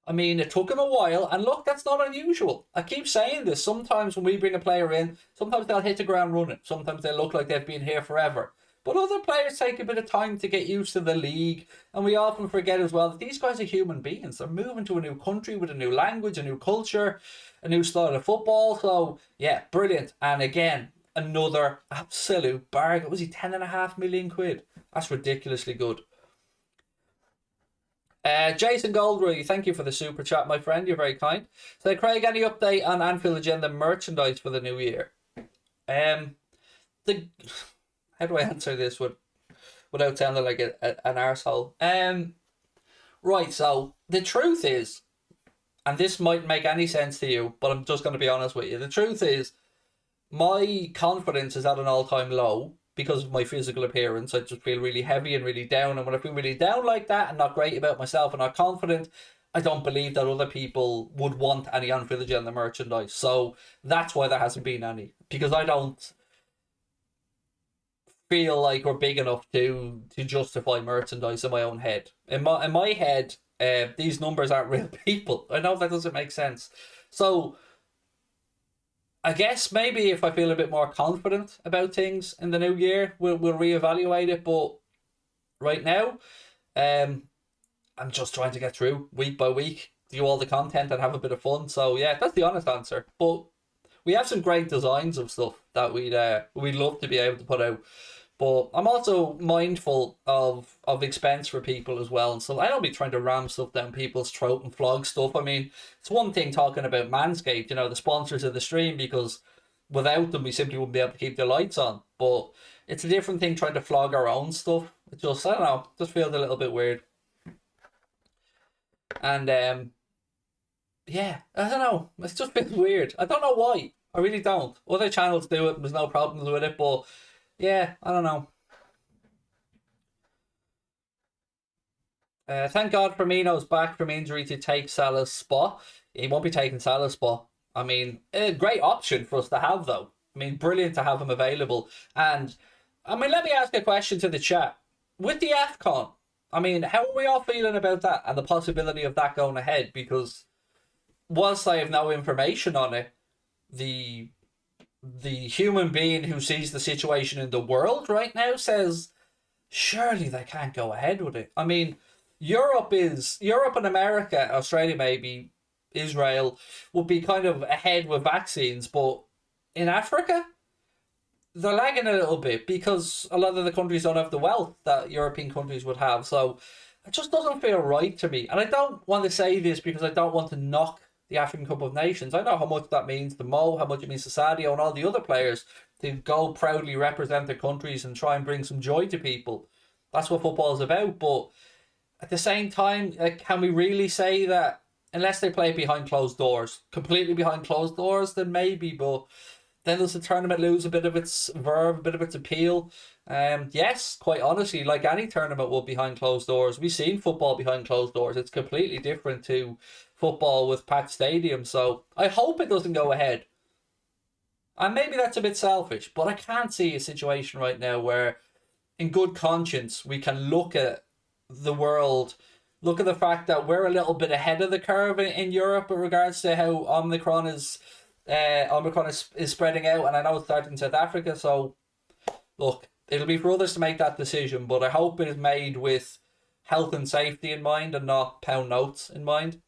[SPEAKER 1] I mean, it took him a while, and look, that's not unusual. I keep saying this. Sometimes when we bring a player in, sometimes they'll hit the ground running. Sometimes they look like they've been here forever. But other players take a bit of time to get used to the league, and we often forget as well that these guys are human beings. They're moving to a new country with a new language, a new culture, a new style of football. So, yeah, brilliant. And again, another absolute bargain. Was he 10.5 million quid? That's ridiculously good. Jason Goldry, thank you for the super chat, my friend. You're very kind. So, Craig, any update on Anfield Agenda merchandise for the new year? How do I answer this without sounding like an arsehole? Right, so the truth is, and this might make any sense to you, but I'm just going to be honest with you. The truth is, my confidence is at an all-time low because of my physical appearance. I just feel really heavy and really down, and when I feel really down like that and not great about myself and not confident, I don't believe that other people would want any Anfield Agenda merchandise. So that's why there hasn't been any, because I don't feel like we're big enough to justify merchandise in my own head. In my head, these numbers aren't real people. I know that doesn't make sense. So I guess maybe if I feel a bit more confident about things in the new year, we'll reevaluate it. But right now, I'm just trying to get through week by week, do all the content and have a bit of fun. So yeah, that's the honest answer. But we have some great designs of stuff that we'd love to be able to put out. But I'm also mindful of expense for people as well. And so I don't be trying to ram stuff down people's throat and flog stuff. I mean, it's one thing talking about Manscaped, you know, the sponsors of the stream, because without them, we simply wouldn't be able to keep the lights on. But it's a different thing trying to flog our own stuff. It just, I don't know, just feels a little bit weird. And, yeah, I don't know. It's just a bit weird. I don't know why. I really don't. Other channels do it. There's no problems with it. But yeah, I don't know. Thank God Firmino's back from injury to take Salah's spot. He won't be taking Salah's spot. I mean, a great option for us to have, though. I mean, brilliant to have him available. And, I mean, let me ask a question to the chat. With the AFCON, I mean, how are we all feeling about that and the possibility of that going ahead? Because whilst I have no information on it, the human being who sees the situation in the world right now says, surely they can't go ahead with it. I mean, Europe and America, Australia maybe, Israel, would be kind of ahead with vaccines, but in Africa, they're lagging a little bit because a lot of the countries don't have the wealth that European countries would have. So it just doesn't feel right to me. And I don't want to say this because I don't want to knock the African Cup of Nations. I know how much that means to Mo, how much it means to Sadio and all the other players to go proudly represent their countries and try and bring some joy to people. That's what football is about. But at the same time, can we really say that unless they play behind closed doors, completely behind closed doors, then maybe, but then does the tournament lose a bit of its verve, a bit of its appeal? Yes, quite honestly, like any tournament will behind closed doors. We've seen football behind closed doors. It's completely different to football with packed stadiums. So I hope it doesn't go ahead. And maybe that's a bit selfish, but I can't see a situation right now where, in good conscience, we can look at the world, look at the fact that we're a little bit ahead of the curve in Europe in regards to how Omicron is spreading out, and I know it's starting in South Africa. So look, it'll be for others to make that decision, but I hope it is made with health and safety in mind and not pound notes in mind.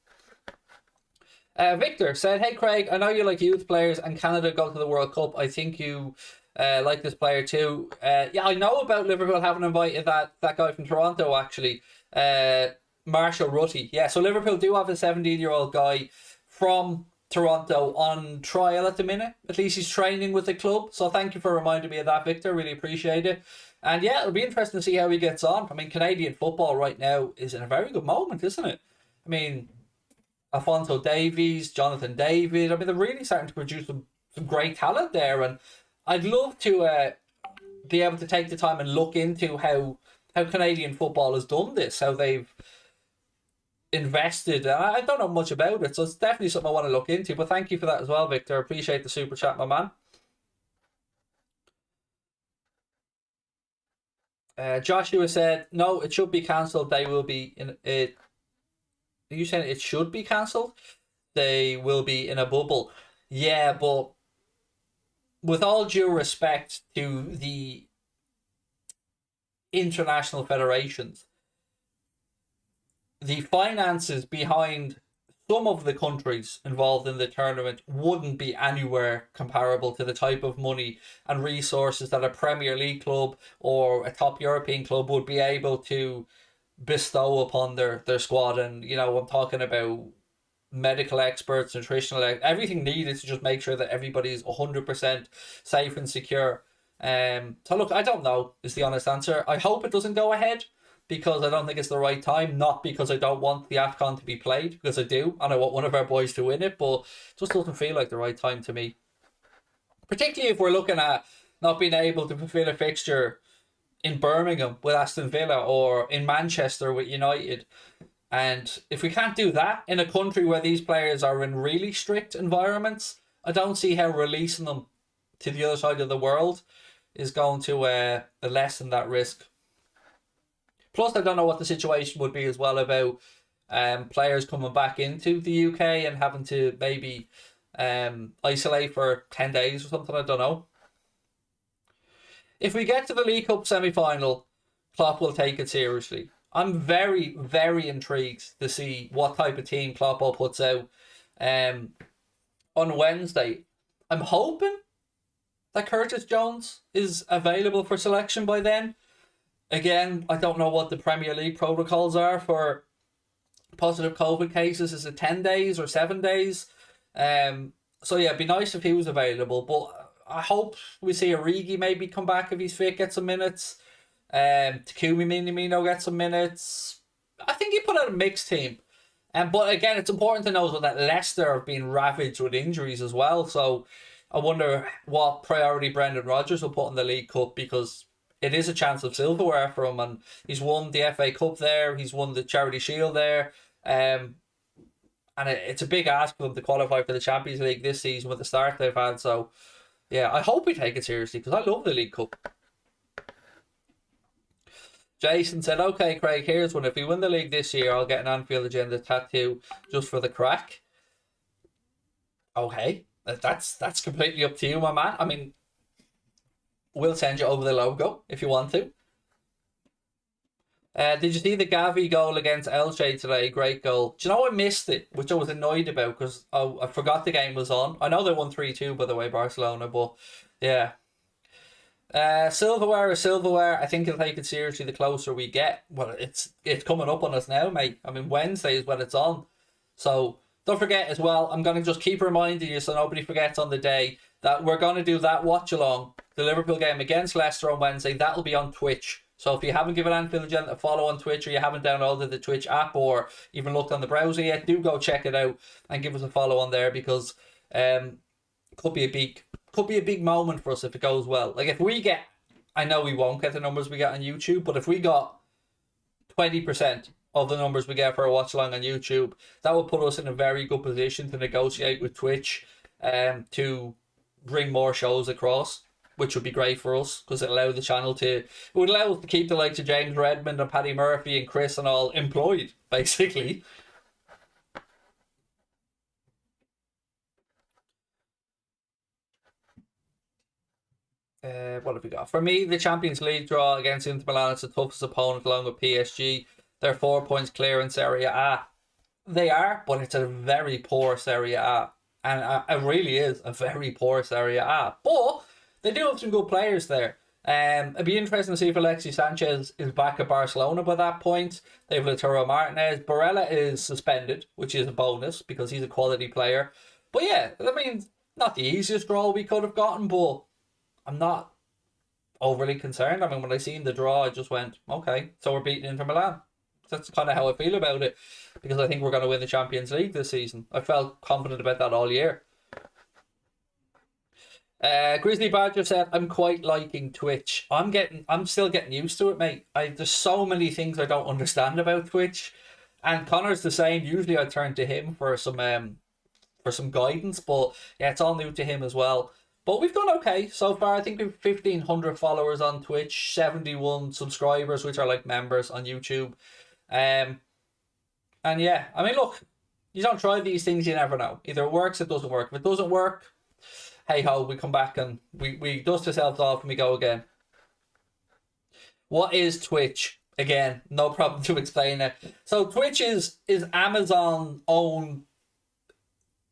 [SPEAKER 1] Victor said, "Hey Craig, I know you like youth players and Canada go to the World Cup. I think you like this player too." Yeah, I know about Liverpool having invited that guy from Toronto, actually, Marshall Rutty. Yeah, so Liverpool do have a 17-year-old guy from Toronto on trial at the minute. At least he's training with the club. So thank you for reminding me of that, Victor. Really appreciate it. And yeah, it'll be interesting to see how he gets on. I mean, Canadian football right now is in a very good moment, isn't it? I mean, Alphonso Davies, Jonathan David. I mean, they're really starting to produce some great talent there. And I'd love to be able to take the time and look into how Canadian football has done this, how they've invested. I don't know much about it, so it's definitely something I want to look into. But thank you for that as well, Victor. Appreciate the super chat, my man. Joshua said, "No, it should be cancelled. They will be in it." Are you saying it should be cancelled? They will be in a bubble. Yeah, but with all due respect to the international federations, the finances behind some of the countries involved in the tournament wouldn't be anywhere comparable to the type of money and resources that a Premier League club or a top European club would be able to bestow upon their squad. And, you know, I'm talking about medical experts, nutritional, everything needed to just make sure that everybody's 100% safe and secure. So look, I don't know is the honest answer. I hope it doesn't go ahead because I don't think it's the right time, not because I don't want the AFCON to be played, because I do, and I want one of our boys to win it, but it just doesn't feel like the right time to me. Particularly if we're looking at not being able to fulfill a fixture in Birmingham with Aston Villa or in Manchester with United. And if we can't do that in a country where these players are in really strict environments, I don't see how releasing them to the other side of the world is going to lessen that risk. Plus, I don't know what the situation would be as well about players coming back into the UK and having to maybe isolate for 10 days or something. I don't know. If we get to the League Cup semi-final, Klopp will take it seriously. I'm very, very intrigued to see what type of team Klopp puts out on Wednesday. I'm hoping that Curtis Jones is available for selection by then. Again, I don't know what the Premier League protocols are for positive COVID cases. Is it 10 days or 7 days? So yeah, it'd be nice if he was available. But I hope we see Origi maybe come back if he's fit, get some minutes. Takumi Minamino get some minutes. I think he put out a mixed team. But again, it's important to note that Leicester have been ravaged with injuries as well. So I wonder what priority Brendan Rodgers will put in the League Cup, because it is a chance of silverware for him, and he's won the FA Cup there, he's won the Charity Shield there, and it's a big ask for them to qualify for the Champions League this season with the start they've had. So yeah, I hope we take it seriously, because I love the League Cup. Jason said, okay, Craig, here's one. If we win the league this year, I'll get an Anfield Agenda tattoo just for the crack. Okay, that's completely up to you, my man. I mean, we'll send you over the logo if you want to. Did you see the Gavi goal against Elche today? Great goal. Do you know I missed it, which I was annoyed about, because I forgot the game was on. I know they won 3-2, by the way, Barcelona, but yeah. Silverware is silverware. I think he'll take it seriously the closer we get. Well, it's coming up on us now, mate. I mean, Wednesday is when it's on. So don't forget as well, I'm going to just keep reminding you so nobody forgets on the day that we're going to do that watch along, the Liverpool game against Leicester on Wednesday. That'll be on Twitch. So if you haven't given Anfield Agenda a follow on Twitch, or you haven't downloaded the Twitch app or even looked on the browser yet, do go check it out and give us a follow on there, because could be a big moment for us if it goes well. Like if we get, I know we won't get the numbers we get on YouTube, but if we got 20% of the numbers we get for a watch along on YouTube, that would put us in a very good position to negotiate with Twitch to bring more shows across, which would be great for us, because it would allow us to keep the likes of James Redmond and Paddy Murphy and Chris and all employed, basically. What have we got? For me, the Champions League draw against Inter Milan is the toughest opponent along with PSG. They're 4 points clear in Serie A. They are, but it's a very poor Serie A. And it really is a very poor Serie A. But they do have some good players there. It'd be interesting to see if Alexis Sanchez is back at Barcelona by that point. They have Lautaro Martinez. Barella is suspended, which is a bonus because he's a quality player. But yeah, I mean, not the easiest draw we could have gotten, but I'm not overly concerned. I mean, when I seen the draw, I just went, okay, so we're beating Inter Milan. That's kind of how I feel about it, because I think we're going to win the Champions League this season. I felt confident about that all year. Grizzly Badger said, I'm quite liking Twitch. I'm still getting used to it, mate. There's so many things I don't understand about Twitch. And Connor's the same. Usually I turn to him for some guidance, but yeah, it's all new to him as well. But we've done okay so far. I think we've 1,500 followers on Twitch, 71 subscribers, which are like members on YouTube. And yeah, I mean, look, you don't try these things, you never know. Either it works, it doesn't work. If it doesn't work, hey ho, we come back and we dust ourselves off and we go again. What is Twitch? Again, no problem to explain it. So Twitch is Amazon's own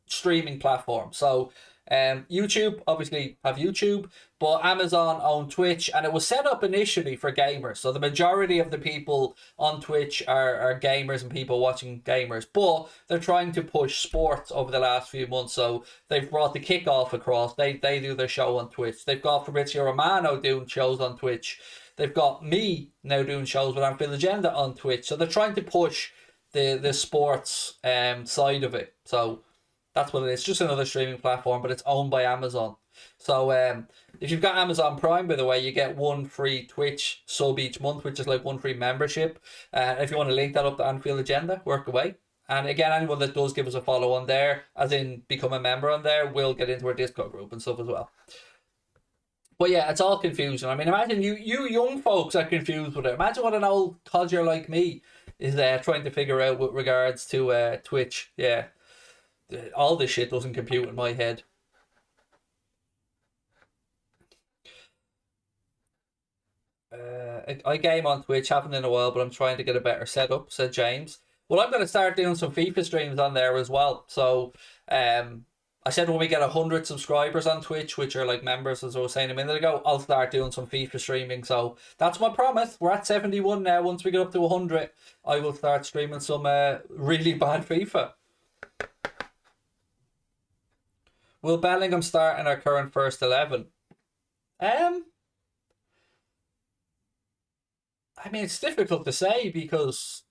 [SPEAKER 1] streaming platform. So YouTube obviously have YouTube, but Amazon own Twitch, and it was set up initially for gamers. So the majority of the people on Twitch are gamers and people watching gamers, but they're trying to push sports over the last few months. So they've brought the kickoff across. They do their show on Twitch. They've got Fabrizio Romano doing shows on Twitch. They've got me now doing shows with Anfield Agenda on Twitch. So they're trying to push the sports side of it. So that's what it is. Just another streaming platform, but it's owned by Amazon. So if you've got Amazon Prime, by the way, you get one free Twitch sub each month, which is like one free membership. If you want to link that up to Anfield Agenda, work away. And again, anyone that does give us a follow on there, as in become a member on there, will get into our Discord group and stuff as well. But yeah, it's all confusing. I mean, imagine you young folks are confused with it. Imagine what an old codger like me is trying to figure out with regards to Twitch. Yeah. All this shit doesn't compute in my head. I game on Twitch, haven't in a while, but I'm trying to get a better setup, said James. Well, I'm going to start doing some FIFA streams on there as well. So, I said when we get 100 subscribers on Twitch, which are like members, as I was saying a minute ago, I'll start doing some FIFA streaming. So that's my promise. We're at 71 now. Once we get up to 100, I will start streaming some really bad FIFA. Will Bellingham start in our current first 11? I mean, it's difficult to say because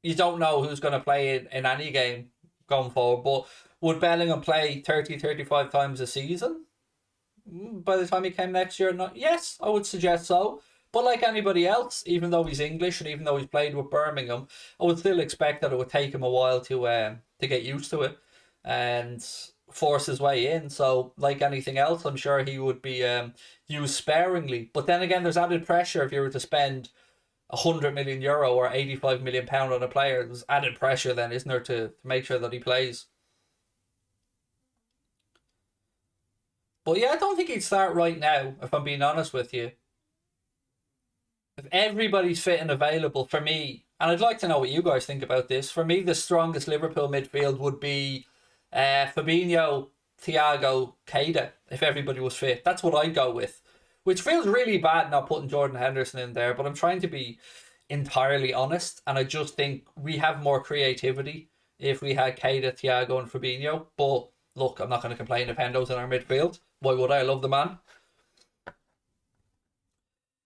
[SPEAKER 1] you don't know who's going to play in any game going forward. But would Bellingham play 30, 35 times a season by the time he came next year? Not, yes, I would suggest so. But like anybody else, even though he's English and even though he's played with Birmingham, I would still expect that it would take him a while to get used to it and force his way in. So like anything else, I'm sure he would be used sparingly. But then again, there's added pressure if you were to spend €100 million or £85 million on a player. There's added pressure then, isn't there, to make sure that he plays. But yeah, I don't think he'd start right now, if I'm being honest with you. If everybody's fit and available, for me, and I'd like to know what you guys think about this, for me the strongest Liverpool midfield would be Fabinho, Thiago, Keita, if everybody was fit. That's what I'd go with. Which feels really bad not putting Jordan Henderson in there, but I'm trying to be entirely honest, and I just think we have more creativity if we had Keita, Thiago and Fabinho. But look, I'm not going to complain if Hendo's in our midfield. Why would I? I love the man.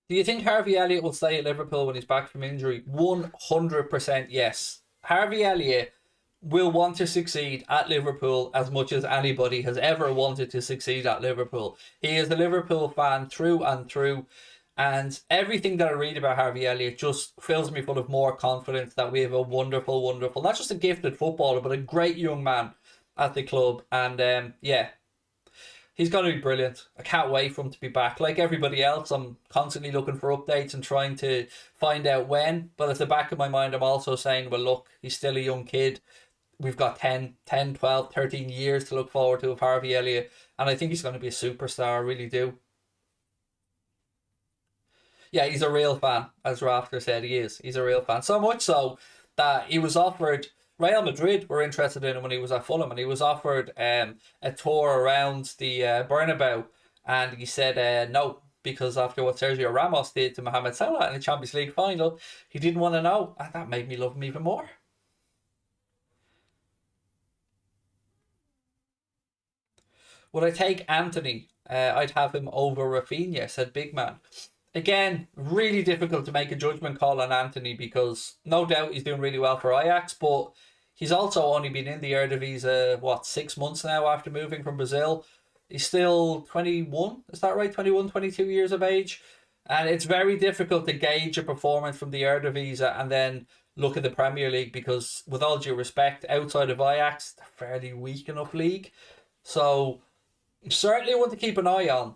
[SPEAKER 1] Do you think Harvey Elliott will stay at Liverpool when he's back from injury? 100% yes. Harvey Elliott will want to succeed at Liverpool as much as anybody has ever wanted to succeed at Liverpool. He is a Liverpool fan through and through, and everything that I read about Harvey Elliott just fills me full of more confidence that we have a wonderful, wonderful, not just a gifted footballer, but a great young man at the club. And yeah, he's going to be brilliant. I can't wait for him to be back. Like everybody else, I'm constantly looking for updates and trying to find out when. But at the back of my mind, I'm also saying, well, look, he's still a young kid. We've got 10, 12, 13 years to look forward to with Harvey Elliott. And I think he's going to be a superstar. I really do. Yeah, he's a real fan, as Rafter said he is. He's a real fan. So much so that he was offered... Real Madrid were interested in him when he was at Fulham, and he was offered a tour around the Bernabeu, and he said no, because after what Sergio Ramos did to Mohamed Salah in the Champions League final, he didn't want to know, and that made me love him even more. Would I take Anthony? I'd have him over Rafinha, said Big Man. Again, really difficult to make a judgment call on Anthony because no doubt he's doing really well for Ajax, but he's also only been in the Eredivisie, 6 months now after moving from Brazil. He's still 21, is that right? 21, 22 years of age. And it's very difficult to gauge a performance from the Eredivisie and then look at the Premier League because, with all due respect, outside of Ajax, it's a fairly weak enough league. So, certainly one to keep an eye on.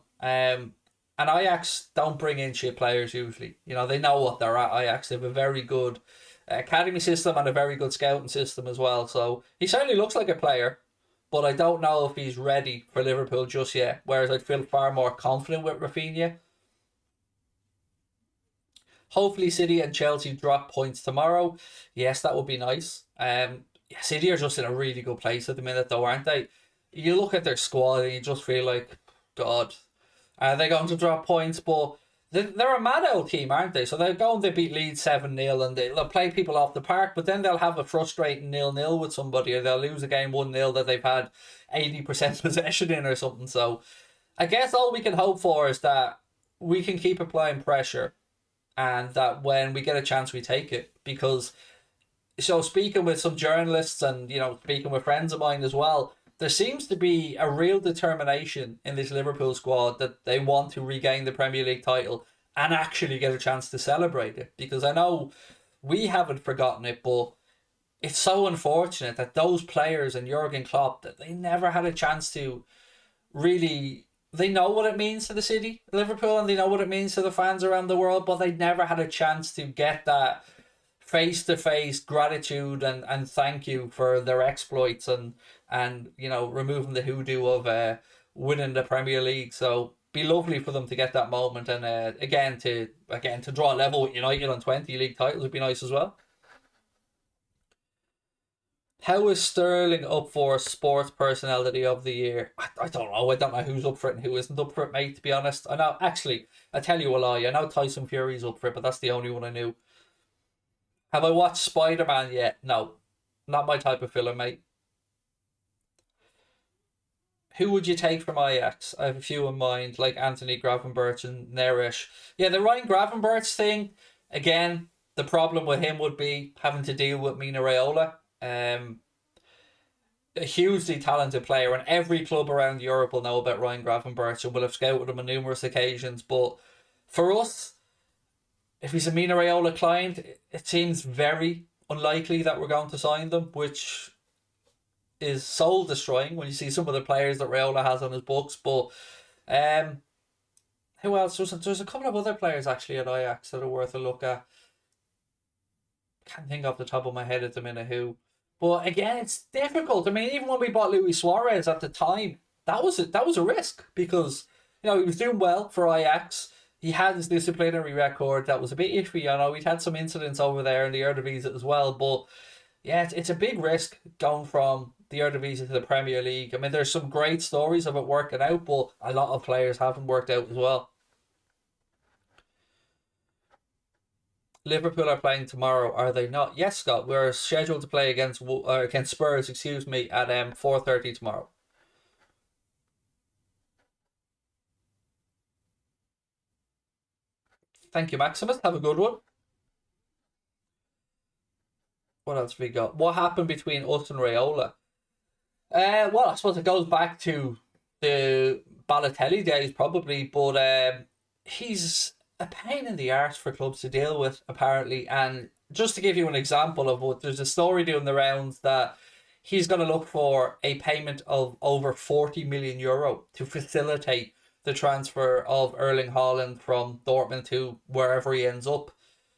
[SPEAKER 1] And Ajax don't bring in shit players usually. You know, they know what they're at, Ajax. They have a very good academy system and a very good scouting system as well. So he certainly looks like a player, but I don't know if he's ready for Liverpool just yet. Whereas I'd feel far more confident with Rafinha. Hopefully City and Chelsea drop points tomorrow. Yes, that would be nice. City are just in a really good place at the minute though, aren't they? You look at their squad and you just feel like, God, are they going to drop points? But they're a mad old team, aren't they? So they're going to beat Leeds 7-0 and they'll play people off the park, but then they'll have a frustrating 0-0 with somebody, or they'll lose a game 1-0 that they've had 80% possession in or something. So I guess all we can hope for is that we can keep applying pressure and that when we get a chance, we take it. Because, so speaking with some journalists and, speaking with friends of mine as well, there seems to be a real determination in this Liverpool squad that they want to regain the Premier League title and actually get a chance to celebrate it. Because I know we haven't forgotten it, but it's so unfortunate that those players and Jurgen Klopp, that they never had a chance to really... They know what it means to the city, Liverpool, and they know what it means to the fans around the world, but they never had a chance to get that face-to-face gratitude and thank you for their exploits and removing the hoodoo of winning the Premier League. So be lovely for them to get that moment, and again to draw a level with United on 20 league titles would be nice as well. How is Sterling up for Sports Personality of the Year? I don't know. I don't know who's up for it and who isn't up for it, mate, to be honest. I know, actually, I tell you a lie. I know Tyson Fury's up for it, but that's the only one I knew. Have I watched Spider-Man yet? No. Not my type of film, mate. Who would you take from Ajax? I have a few in mind, like Anthony Gravenberch and Neres. Yeah, the Ryan Gravenberch thing, again, the problem with him would be having to deal with Mina Raiola. A hugely talented player, and every club around Europe will know about Ryan Gravenberch and will have scouted him on numerous occasions. But for us, if he's a Mina Raiola client, it seems very unlikely that we're going to sign them, which is soul destroying when you see some of the players that Raiola has on his books. But um, who else? There's a couple of other players actually at Ajax that are worth a look at. Can't think off the top of my head at the minute who. But again, it's difficult. I mean, even when we bought Luis Suarez at the time, that was a risk because he was doing well for Ajax. He had his disciplinary record that was a bit iffy. We'd had some incidents over there in the Eredivisie as well. But yeah, it's a big risk going from the Eredivisie to the Premier League. I mean, there's some great stories of it working out, but a lot of players haven't worked out as well. Liverpool are playing tomorrow, are they not? Yes, Scott. We're scheduled to play against Spurs, excuse me, at 4:30 tomorrow. Thank you, Maximus. Have a good one. What else have we got? What happened between us and Rayola? Well, I suppose it goes back to the Balotelli days, probably, but he's a pain in the arse for clubs to deal with, apparently. And just to give you an example of what there's a story doing the rounds that he's going to look for a payment of over 40 million euro to facilitate the transfer of Erling Haaland from Dortmund to wherever he ends up.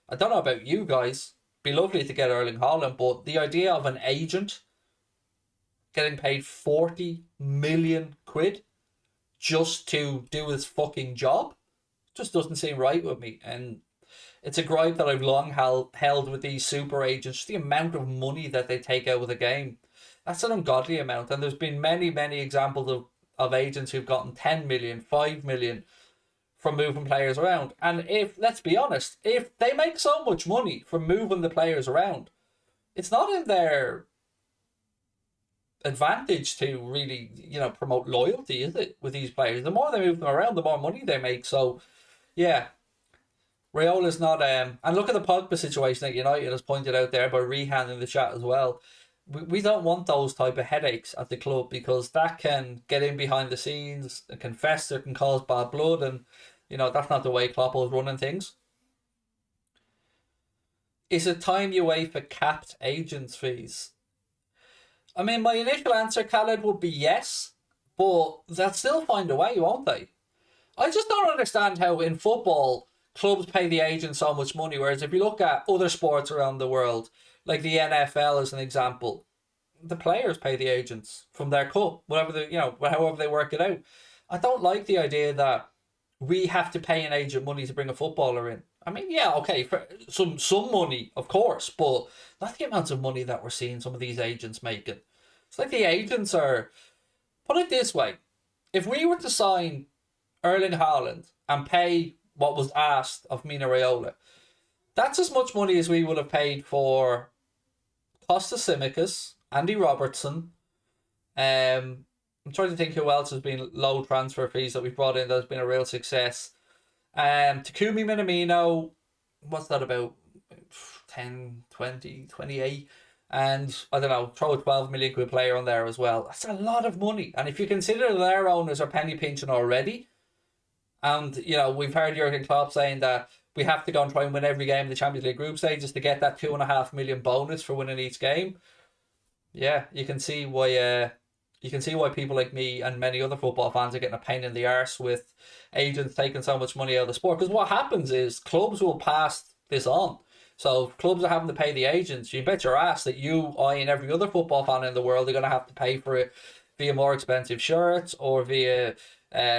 [SPEAKER 1] I don't know about you guys. Be lovely to get Erling Haaland, but the idea of an agent getting paid 40 million quid just to do his fucking job just doesn't seem right with me. And it's a gripe that I've long held with these super agents. Just the amount of money that they take out of the game. That's an ungodly amount. And there's been many, many examples of agents who've gotten 10 million, 5 million from moving players around. And if, let's be honest, if they make so much money from moving the players around, it's not in their advantage to really, promote loyalty, is it, with these players? The more they move them around, the more money they make. So, yeah, Rayola's not. And look at the Pogba situation that United has pointed out there by Rehan in the chat as well. We don't want those type of headaches at the club because that can get in behind the scenes, it can fester, can cause bad blood, and that's not the way Klopp was running things. Is it time UEFA capped agents' fees? I mean, my initial answer, Khaled, would be yes, but they'll still find a way, won't they? I just don't understand how in football clubs pay the agents so much money, whereas if you look at other sports around the world, like the NFL as an example, the players pay the agents from their cut, whatever however they work it out. I don't like the idea that we have to pay an agent money to bring a footballer in. I mean, yeah, okay, for some money, of course, but not the amounts of money that we're seeing some of these agents making. It's like the agents are. Put it this way: if we were to sign Erling Haaland and pay what was asked of Mina Raiola, that's as much money as we would have paid for Costa Tsimikas, Andy Robertson. I'm trying to think who else has been low transfer fees that we've brought in that has been a real success. Takumi Minamino, what's that about? 10, 20, 28. And I don't know, throw a 12 million quid player on there as well. That's a lot of money. And if you consider their owners are penny pinching already, and we've heard Jurgen Klopp saying that we have to go and try and win every game in the Champions League group stages to get that 2.5 million bonus for winning each game. Yeah, you can see why. You can see why people like me and many other football fans are getting a pain in the arse with agents taking so much money out of the sport. Because what happens is clubs will pass this on. So if clubs are having to pay the agents, you bet your ass that you, I, and every other football fan in the world are going to have to pay for it via more expensive shirts or via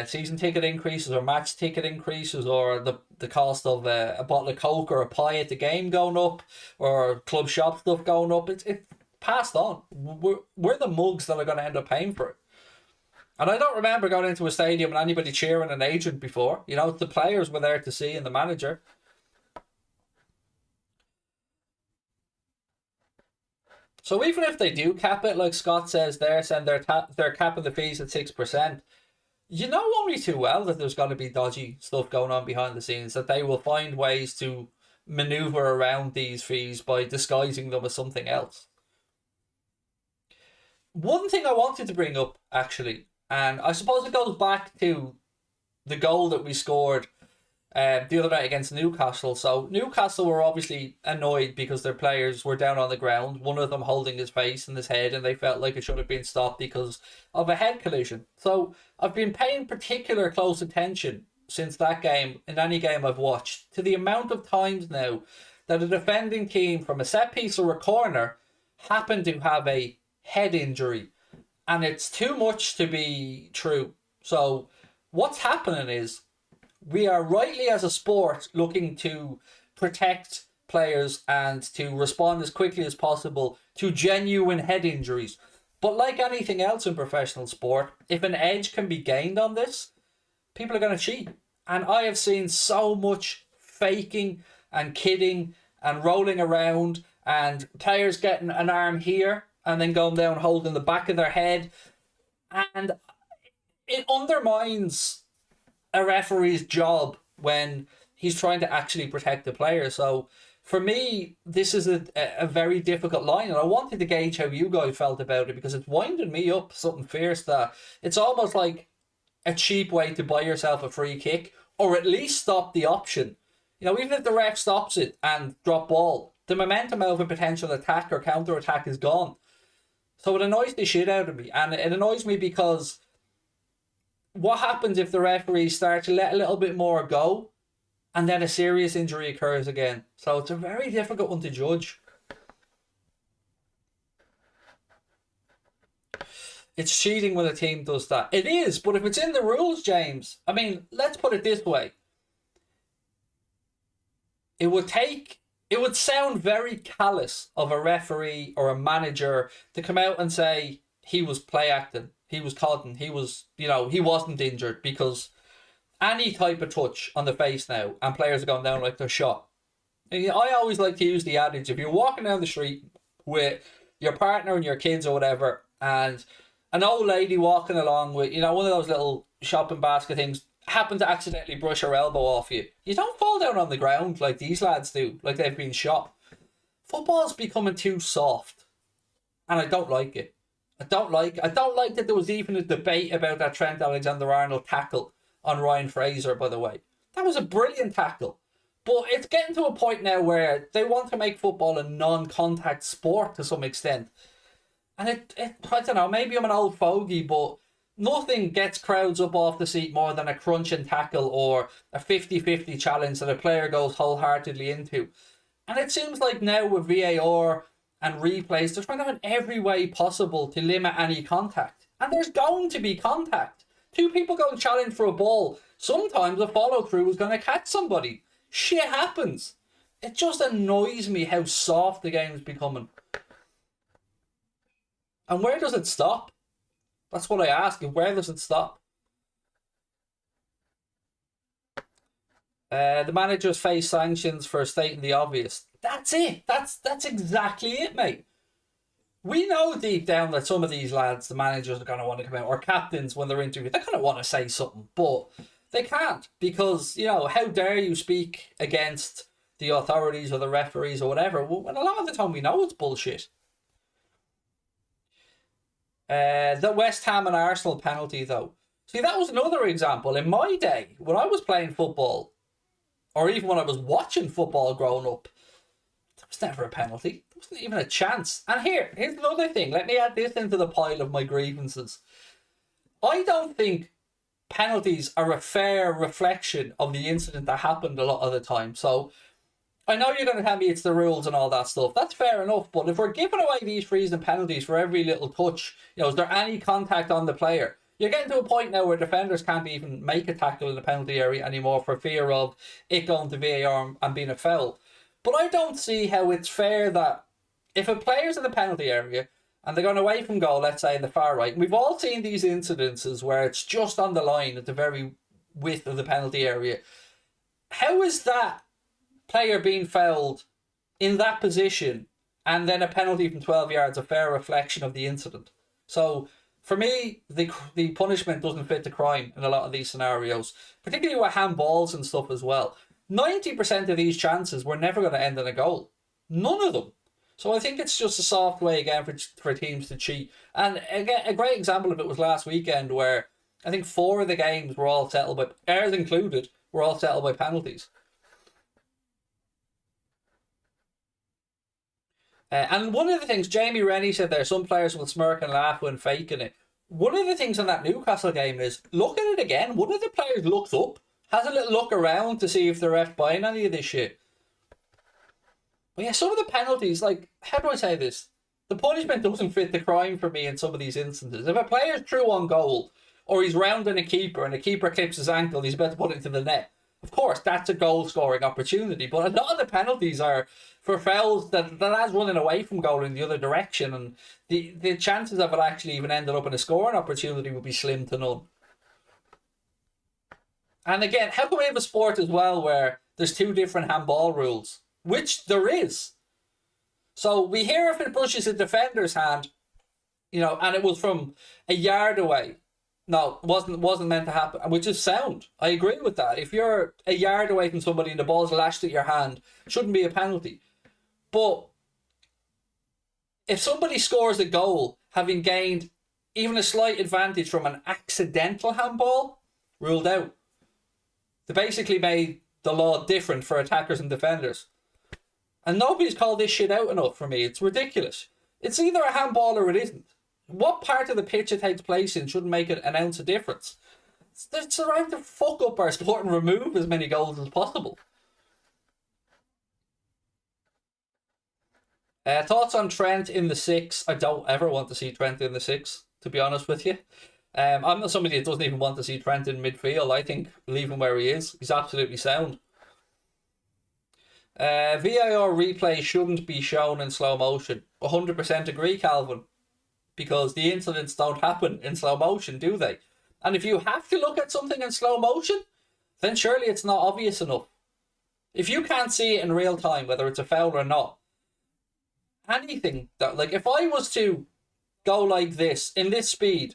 [SPEAKER 1] season ticket increases or match ticket increases or the cost of a bottle of Coke or a pie at the game going up or club shop stuff going up. passed on. We're the mugs that are going to end up paying for it. And I don't remember going into a stadium and anybody cheering an agent before. You know, the players were there to see and the manager. So even if they do cap it, like Scott says there, saying they're capping the fees at 6%, you know only too well that there's going to be dodgy stuff going on behind the scenes, that they will find ways to maneuver around these fees by disguising them as something else. One thing I wanted to bring up, actually, and I suppose it goes back to the goal that we scored the other night against Newcastle. So Newcastle were obviously annoyed because their players were down on the ground, one of them holding his face and his head, and they felt like it should have been stopped because of a head collision. So I've been paying particular close attention since that game, in any game I've watched, to the amount of times now that a defending team from a set piece or a corner happened to have a head injury, and it's too much to be true. So what's happening is we are rightly as a sport looking to protect players and to respond as quickly as possible to genuine head injuries. But like anything else in professional sport, if an edge can be gained on this, people are going to cheat. And I have seen so much faking and kidding and rolling around and players getting an arm here and then going down holding the back of their head. And it undermines a referee's job when he's trying to actually protect the player. So for me, this is a very difficult line, and I wanted to gauge how you guys felt about it, because it's winding me up something fierce that it's almost like a cheap way to buy yourself a free kick, or at least stop the option. You know, even if the ref stops it and drop ball, the momentum of a potential attack or counter attack is gone. So it annoys the shit out of me, and it annoys me because what happens if the referee starts to let a little bit more go and then a serious injury occurs again? So it's a very difficult one to judge. It's cheating when a team does that. It is, but if it's in the rules, James, I mean, let's put it this way. It would sound very callous of a referee or a manager to come out and say he was play acting, he was codding, he wasn't injured, because any type of touch on the face now and players are going down like they're shot. And I always like to use the adage, if you're walking down the street with your partner and your kids or whatever, and an old lady walking along with, one of those little shopping basket things happen to accidentally brush her elbow off you, you don't fall down on the ground like these lads do, like they've been shot. Football's becoming too soft, and I don't like it. I don't like that there was even a debate about that Trent Alexander-Arnold tackle on Ryan Fraser, by the way. That was a brilliant tackle. But it's getting to a point now where they want to make football a non-contact sport to some extent. And I don't know, maybe I'm an old fogey, but nothing gets crowds up off the seat more than a crunching tackle or a 50-50 challenge that a player goes wholeheartedly into. And it seems like now with VAR and replays, they're trying to find every way possible to limit any contact. And there's going to be contact. Two people go and challenge for a ball. Sometimes a follow-through is going to catch somebody. Shit happens. It just annoys me how soft the game's becoming. And where does it stop? That's what I ask. Where does it stop? The managers face sanctions for stating the obvious. That's it. That's exactly it, mate. We know deep down that some of these lads, the managers, are going to want to come out, or captains when they're interviewed, they're going to want to say something, but they can't, because, how dare you speak against the authorities or the referees or whatever, when a lot of the time we know it's bullshit. The West Ham and Arsenal penalty, though. See, that was another example. In my day, when I was playing football, or even when I was watching football growing up, there was never a penalty. There wasn't even a chance. And here's another thing. Let me add this into the pile of my grievances. I don't think penalties are a fair reflection of the incident that happened a lot of the time. So I know you're going to tell me it's the rules and all that stuff. That's fair enough. But if we're giving away these frees and penalties for every little touch, is there any contact on the player? You're getting to a point now where defenders can't even make a tackle in the penalty area anymore for fear of it going to VAR and being a foul. But I don't see how it's fair that if a player's in the penalty area and they're going away from goal, let's say in the far right, and we've all seen these incidences where it's just on the line at the very width of the penalty area. How is that player being fouled in that position and then a penalty from 12 yards a fair reflection of the incident? So for me, the punishment doesn't fit the crime in a lot of these scenarios, particularly with handballs and stuff as well. 90% of these chances were never going to end in a goal. None of them. So I think it's just a soft way again for teams to cheat. And again, a great example of it was last weekend where I think 4 of the games were all settled by, ours included, were all settled by penalties. And one of the things Jamie Rennie said there, some players will smirk and laugh when faking it. One of the things in that Newcastle game is, look at it again. One of the players looks up, has a little look around to see if the ref buying any of this shit. But yeah, some of the penalties, like, how do I say this? The punishment doesn't fit the crime for me in some of these instances. If a player's true on goal, or he's rounding a keeper and the keeper clips his ankle and he's about to put it into the net, of course, that's a goal-scoring opportunity. But a lot of the penalties are for fouls that the lad's running away from goal in the other direction, and the chances of it actually even ended up in a scoring opportunity would be slim to none. And again, how can we have a sport as well where there's 2 different handball rules? Which there is. So we hear if it brushes a defender's hand, and it was from a yard away. No, it wasn't meant to happen, which is sound. I agree with that. If you're a yard away from somebody and the ball's lashed at your hand, it shouldn't be a penalty. But if somebody scores a goal having gained even a slight advantage from an accidental handball, ruled out. They basically made the law different for attackers and defenders. And nobody's called this shit out enough for me. It's ridiculous. It's either a handball or it isn't. What part of the pitch it takes place in shouldn't make an ounce of difference. It's trying to fuck up our sport and remove as many goals as possible. Thoughts on Trent in the 6? I don't ever want to see Trent in the 6, to be honest with you. I'm not somebody that doesn't even want to see Trent in midfield. I think leave him where he is. He's absolutely sound. VAR replay shouldn't be shown in slow motion. 100% agree, Calvin. Because the incidents don't happen in slow motion, do they? And if you have to look at something in slow motion, then surely it's not obvious enough. If you can't see it in real time, whether it's a foul or not, anything that, like, if I was to go like this, in this speed,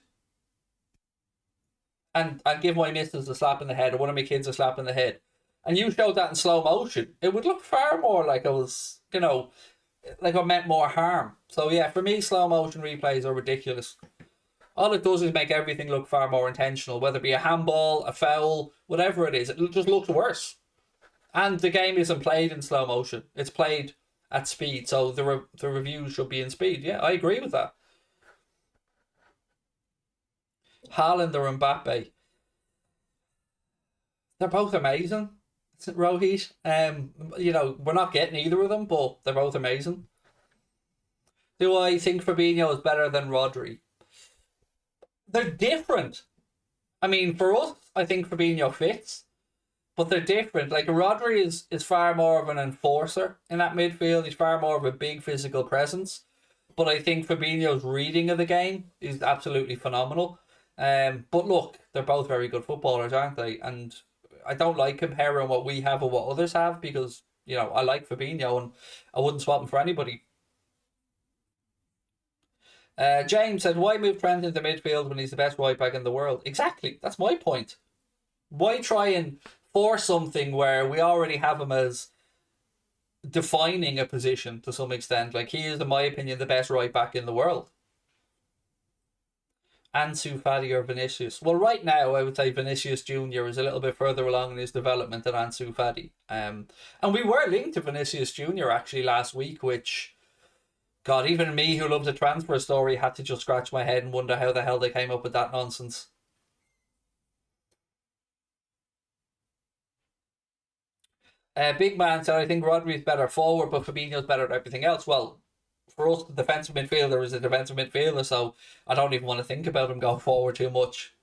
[SPEAKER 1] and give my missus a slap in the head, or one of my kids a slap in the head, and you showed that in slow motion, it would look far more like I was, like I meant more harm. So yeah, for me, slow motion replays are ridiculous. All it does is make everything look far more intentional, whether it be a handball, a foul, whatever it is. It just looks worse. And the game isn't played in slow motion. It's played at speed, so the reviews should be in speed. Yeah, I agree with that. Haaland or Mbappe. They're both amazing, Rohit. We're not getting either of them, but they're both amazing. Do I think Fabinho is better than Rodri? They're different. I mean, for us, I think Fabinho fits, but they're different. Like, Rodri is far more of an enforcer in that midfield. He's far more of a big physical presence. But I think Fabinho's reading of the game is absolutely phenomenal. But look, they're both very good footballers, aren't they? And I don't like comparing what we have or what others have because, I like Fabinho and I wouldn't swap him for anybody. James said, why move Trent into midfield when he's the best right back in the world? Exactly, that's my point. Why try and force something where we already have him as defining a position to some extent? Like, he is, in my opinion, the best right back in the world. Ansu Fati or Vinicius? Well, right now, I would say Vinicius Jr. is a little bit further along in his development than Ansu Fati. And we were linked to Vinicius Jr. actually last week, which, God, even me who loves a transfer story had to just scratch my head and wonder how the hell they came up with that nonsense. Big Man said, I think Rodri's better forward, but Fabinho's better at everything else. Well, for us, the defensive midfielder is a defensive midfielder, so I don't even want to think about him going forward too much.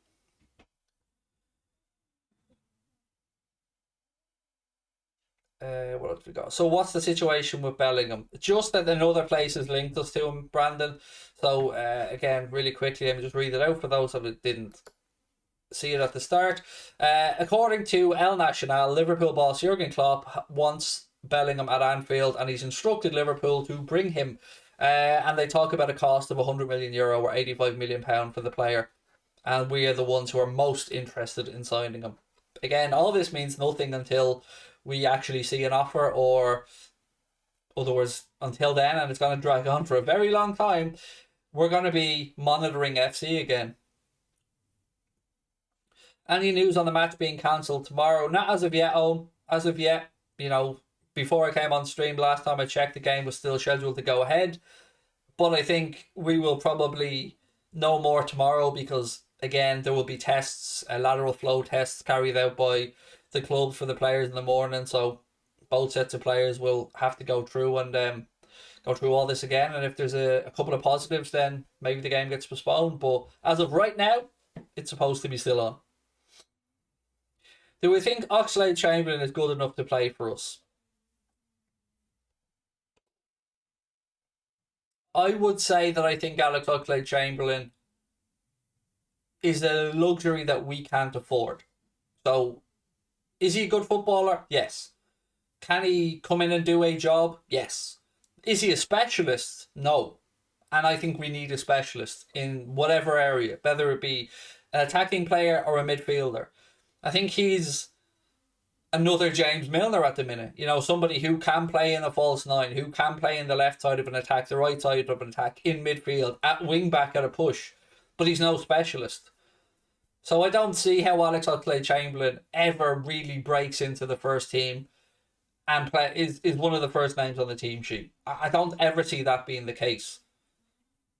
[SPEAKER 1] What else we got? So what's the situation with Bellingham? Just that another place has linked us to him, Brandon. So again, really quickly, let me just read it out for those that didn't see it at the start. According to El Nacional, Liverpool boss Jurgen Klopp wants Bellingham at Anfield, and he's instructed Liverpool to bring him. And they talk about a cost of €100 million or £85 million for the player, and we are the ones who are most interested in signing him. Again, all this means nothing until we actually see an offer, or other words, until then, and it's going to drag on for a very long time. We're going to be monitoring FC again. Any news on the match being cancelled tomorrow? Not as of yet, Owen. As of yet, before I came on stream last time I checked, the game was still scheduled to go ahead. But I think we will probably know more tomorrow, because, again, there will be tests, lateral flow tests carried out by the club for the players in the morning. So both sets of players will have to go through and go through all this again. And if there's a couple of positives, then maybe the game gets postponed. But as of right now, it's supposed to be still on. Do we think Oxlade-Chamberlain is good enough to play for us? I would say that I think Alex Oxlade-Chamberlain is a luxury that we can't afford. So, is he a good footballer? Yes. Can he come in and do a job? Yes. Is he a specialist? No. And I think we need a specialist in whatever area, whether it be an attacking player or a midfielder. I think he's another James Milner at the minute. Somebody who can play in a false nine, who can play in the left side of an attack, the right side of an attack, in midfield, at wing back at a push. But he's no specialist. So I don't see how Alex Oxlade-Chamberlain ever really breaks into the first team and is one of the first names on the team sheet. I don't ever see that being the case.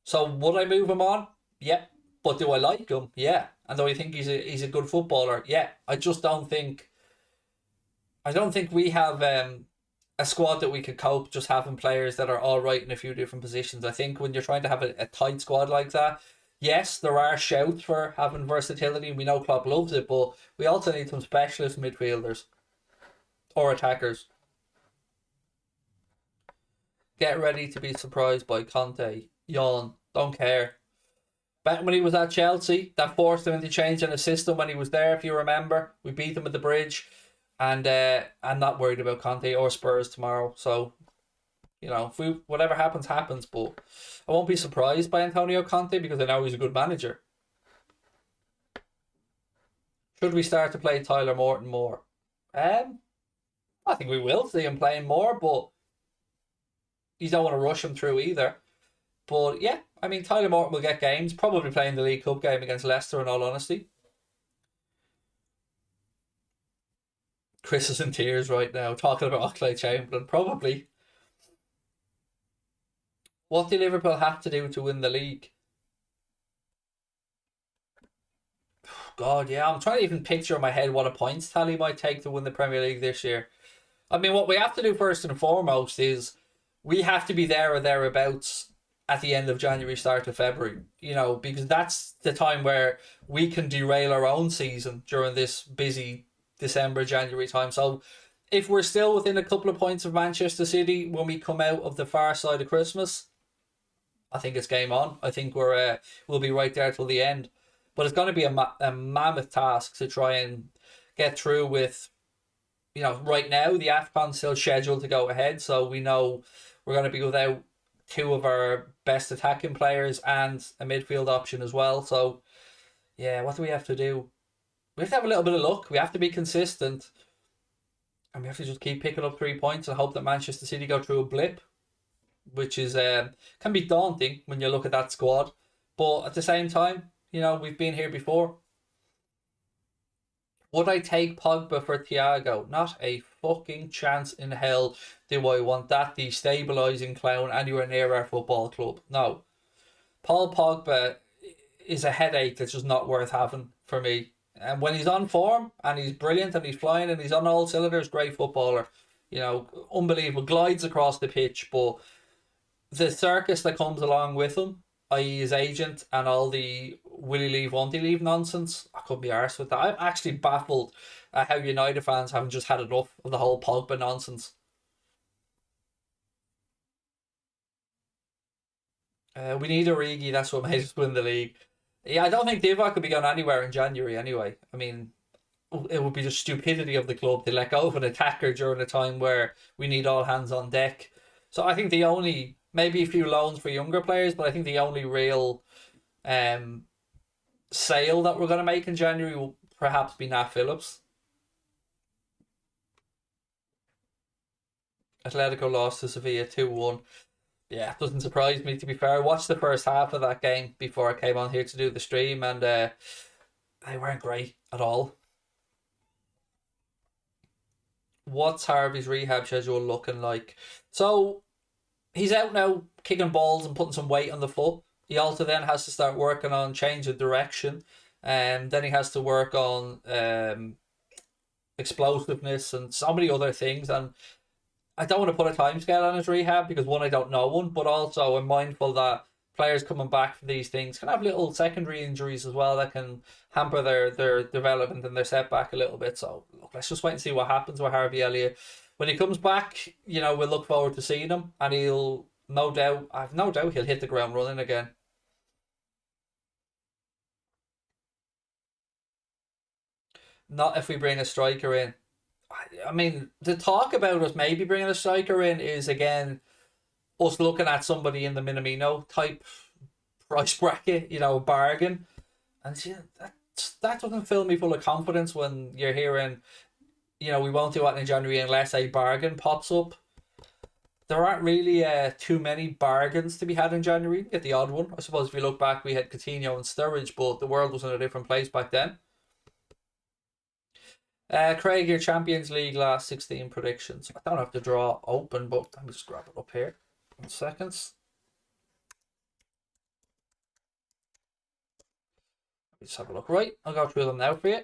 [SPEAKER 1] So would I move him on? Yeah. But do I like him? Yeah. And do I think he's a good footballer? Yeah. I don't think we have a squad that we could cope just having players that are all right in a few different positions. I think when you're trying to have a tight squad like that, yes, there are shouts for having versatility. We know Klopp loves it, but we also need some specialist midfielders or attackers. Get ready to be surprised by Conte. Yawn. Don't care. Back when he was at Chelsea, that forced him into changing the system when he was there, if you remember. We beat them at the bridge. And I'm not worried about Conte or Spurs tomorrow. So, if whatever happens, happens. But I won't be surprised by Antonio Conte, because I know he's a good manager. Should we start to play Tyler Morton more? I think we will see him playing more, but you don't want to rush him through either. But yeah, Tyler Morton will get games, probably playing the League Cup game against Leicester, in all honesty. Chris is in tears right now, talking about Oxlade-Chamberlain, probably. What do Liverpool have to do to win the league? God, yeah, I'm trying to even picture in my head what a points tally might take to win the Premier League this year. What we have to do first and foremost is we have to be there or thereabouts at the end of January, start of February, because that's the time where we can derail our own season during this busy December, January time. So if we're still within a couple of points of Manchester City when we come out of the far side of Christmas, I think it's game on. I think we'll be right there till the end. But it's going to be a mammoth task to try and get through with, right now the AFCON's still scheduled to go ahead, so we know we're going to be without two of our best attacking players and a midfield option as well. So yeah, what do we have to do? We have to have a little bit of luck. We have to be consistent. And we have to just keep picking up 3 points and hope that Manchester City go through a blip, which is can be daunting when you look at that squad. But at the same time, we've been here before. Would I take Pogba for Thiago? Not a fucking chance in hell do I want that destabilising clown anywhere near our football club. No. Paul Pogba is a headache that's just not worth having for me. And when he's on form and he's brilliant and he's flying and he's on all cylinders, great footballer. Unbelievable. Glides across the pitch, but the circus that comes along with him, i.e. his agent and all the will he leave, won't he leave nonsense. I couldn't be arsed with that. I'm actually baffled at how United fans haven't just had enough of the whole Pogba nonsense. We need Origi, that's what made us win the league. Yeah, I don't think Divock could be going anywhere in January anyway. I mean, it would be the stupidity of the club to let go of an attacker during a time where we need all hands on deck. So I think the only, maybe a few loans for younger players, but I think the only real um sale that we're going to make in January will perhaps be Nat Phillips. Atletico lost to Sevilla 2-1. Yeah, it doesn't surprise me, to be fair. I watched the first half of that game before I came on here to do the stream, and they weren't great at all. What's Harvey's rehab schedule looking like? So he's out now kicking balls and putting some weight on the foot. He also then has to start working on change of direction, and then he has to work on explosiveness and so many other things. And I don't want to put a timescale on his rehab because one, I don't know one, but also I'm mindful that players coming back from these things can have little secondary injuries as well that can hamper their development and their setback a little bit. So look, let's just wait and see what happens with Harvey Elliott. When he comes back, we'll look forward to seeing him, and he'll no doubt, I've no doubt he'll hit the ground running again. Not if we bring a striker in. I mean, the talk about us maybe bringing a striker in is again us looking at somebody in the Minamino type price bracket, a bargain. And yeah, that doesn't fill me full of confidence when you're hearing, we won't do it in January unless a bargain pops up. There aren't really too many bargains to be had in January. You get the odd one. I suppose if you look back, we had Coutinho and Sturridge, but the world was in a different place back then. Craig, your Champions League last 16 predictions. I don't have to draw open, but let me just grab it up here. 1 second. Let's have a look. Right, I'll go through them now for you.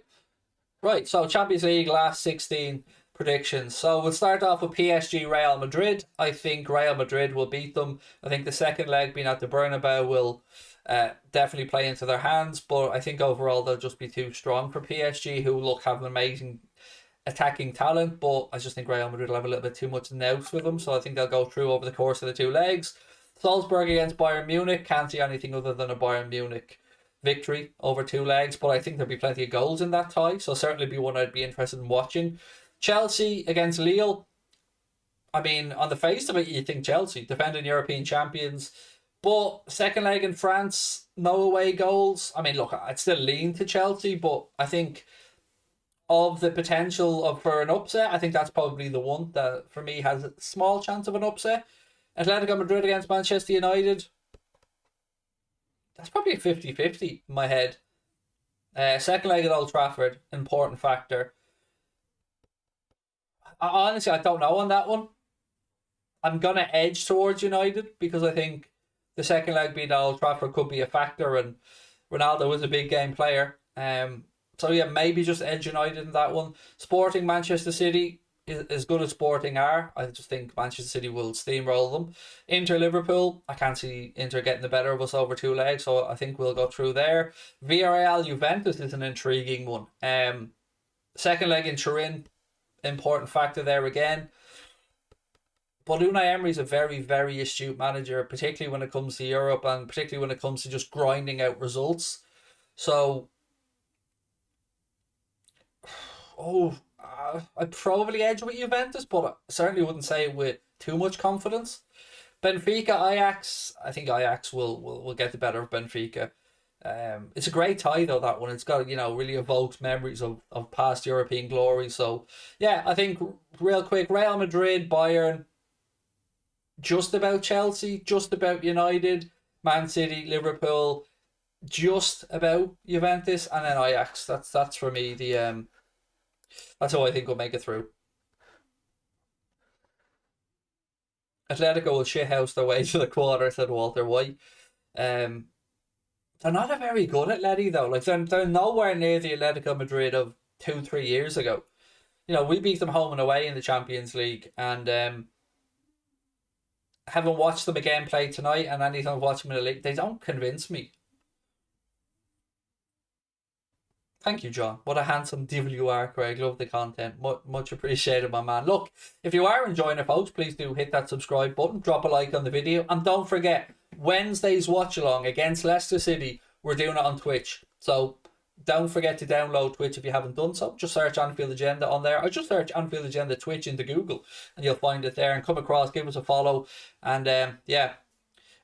[SPEAKER 1] Right, so Champions League last 16 predictions. So we'll start off with PSG Real Madrid. I think Real Madrid will beat them. I think the second leg being at the Bernabeu will definitely play into their hands, but I think overall they'll just be too strong for PSG, who look have an amazing attacking talent, but I just think Real Madrid will have a little bit too much nous with them, so I think they'll go through over the course of the two legs. Salzburg against Bayern Munich, can't see anything other than a Bayern Munich victory over two legs, but I think there'll be plenty of goals in that tie, so certainly be one I'd be interested in watching. Chelsea against Lille. I mean, on the face of it, you think Chelsea, defending European champions, but second leg in France, no away goals. I mean, look, I'd still lean to Chelsea, but I think of the potential for an upset, I think that's probably the one that, for me, has a small chance of an upset. Atletico Madrid against Manchester United. That's probably a 50-50 in my head. Second leg at Old Trafford, important factor. Honestly, I don't know on that one. I'm going to edge towards United because I think the second leg being at Old Trafford could be a factor, and Ronaldo was a big game player. So yeah, maybe just edge United in that one. Sporting Manchester City is as good as Sporting are. I just think Manchester City will steamroll them. Inter Liverpool, I can't see Inter getting the better of us over two legs, so I think we'll go through there. Villarreal Juventus is an intriguing one. Second leg in Turin, important factor there again. But Unai Emery is a very, very astute manager, particularly when it comes to Europe and particularly when it comes to just grinding out results. So, I'd probably edge with Juventus, but I certainly wouldn't say it with too much confidence. Benfica, Ajax, I think Ajax will get the better of Benfica. It's a great tie though, that one. It's got, really evokes memories of past European glory. So, yeah, I think real quick, Real Madrid, Bayern, just about Chelsea, just about United, Man City, Liverpool, just about Juventus, and then Ajax. That's for me that's how I think we'll make it through. Atletico will shithouse their way to the quarter, said Walter White. Um, they're not a very good Atleti though. Like they're nowhere near the Atletico Madrid of 2-3 years ago. We beat them home and away in the Champions League, and haven't watched them again play tonight, and anytime I watch them in the league, they don't convince me. Thank you, John. What a handsome devil you are, Craig. Love the content. Much appreciated, my man. Look, if you are enjoying it, folks, please do hit that subscribe button, drop a like on the video, and don't forget, Wednesday's watch along against Leicester City, we're doing it on Twitch. So don't forget to download Twitch if you haven't done so. Just search Anfield Agenda on there, or just search Anfield Agenda Twitch into Google, and you'll find it there. And come across, give us a follow, and yeah.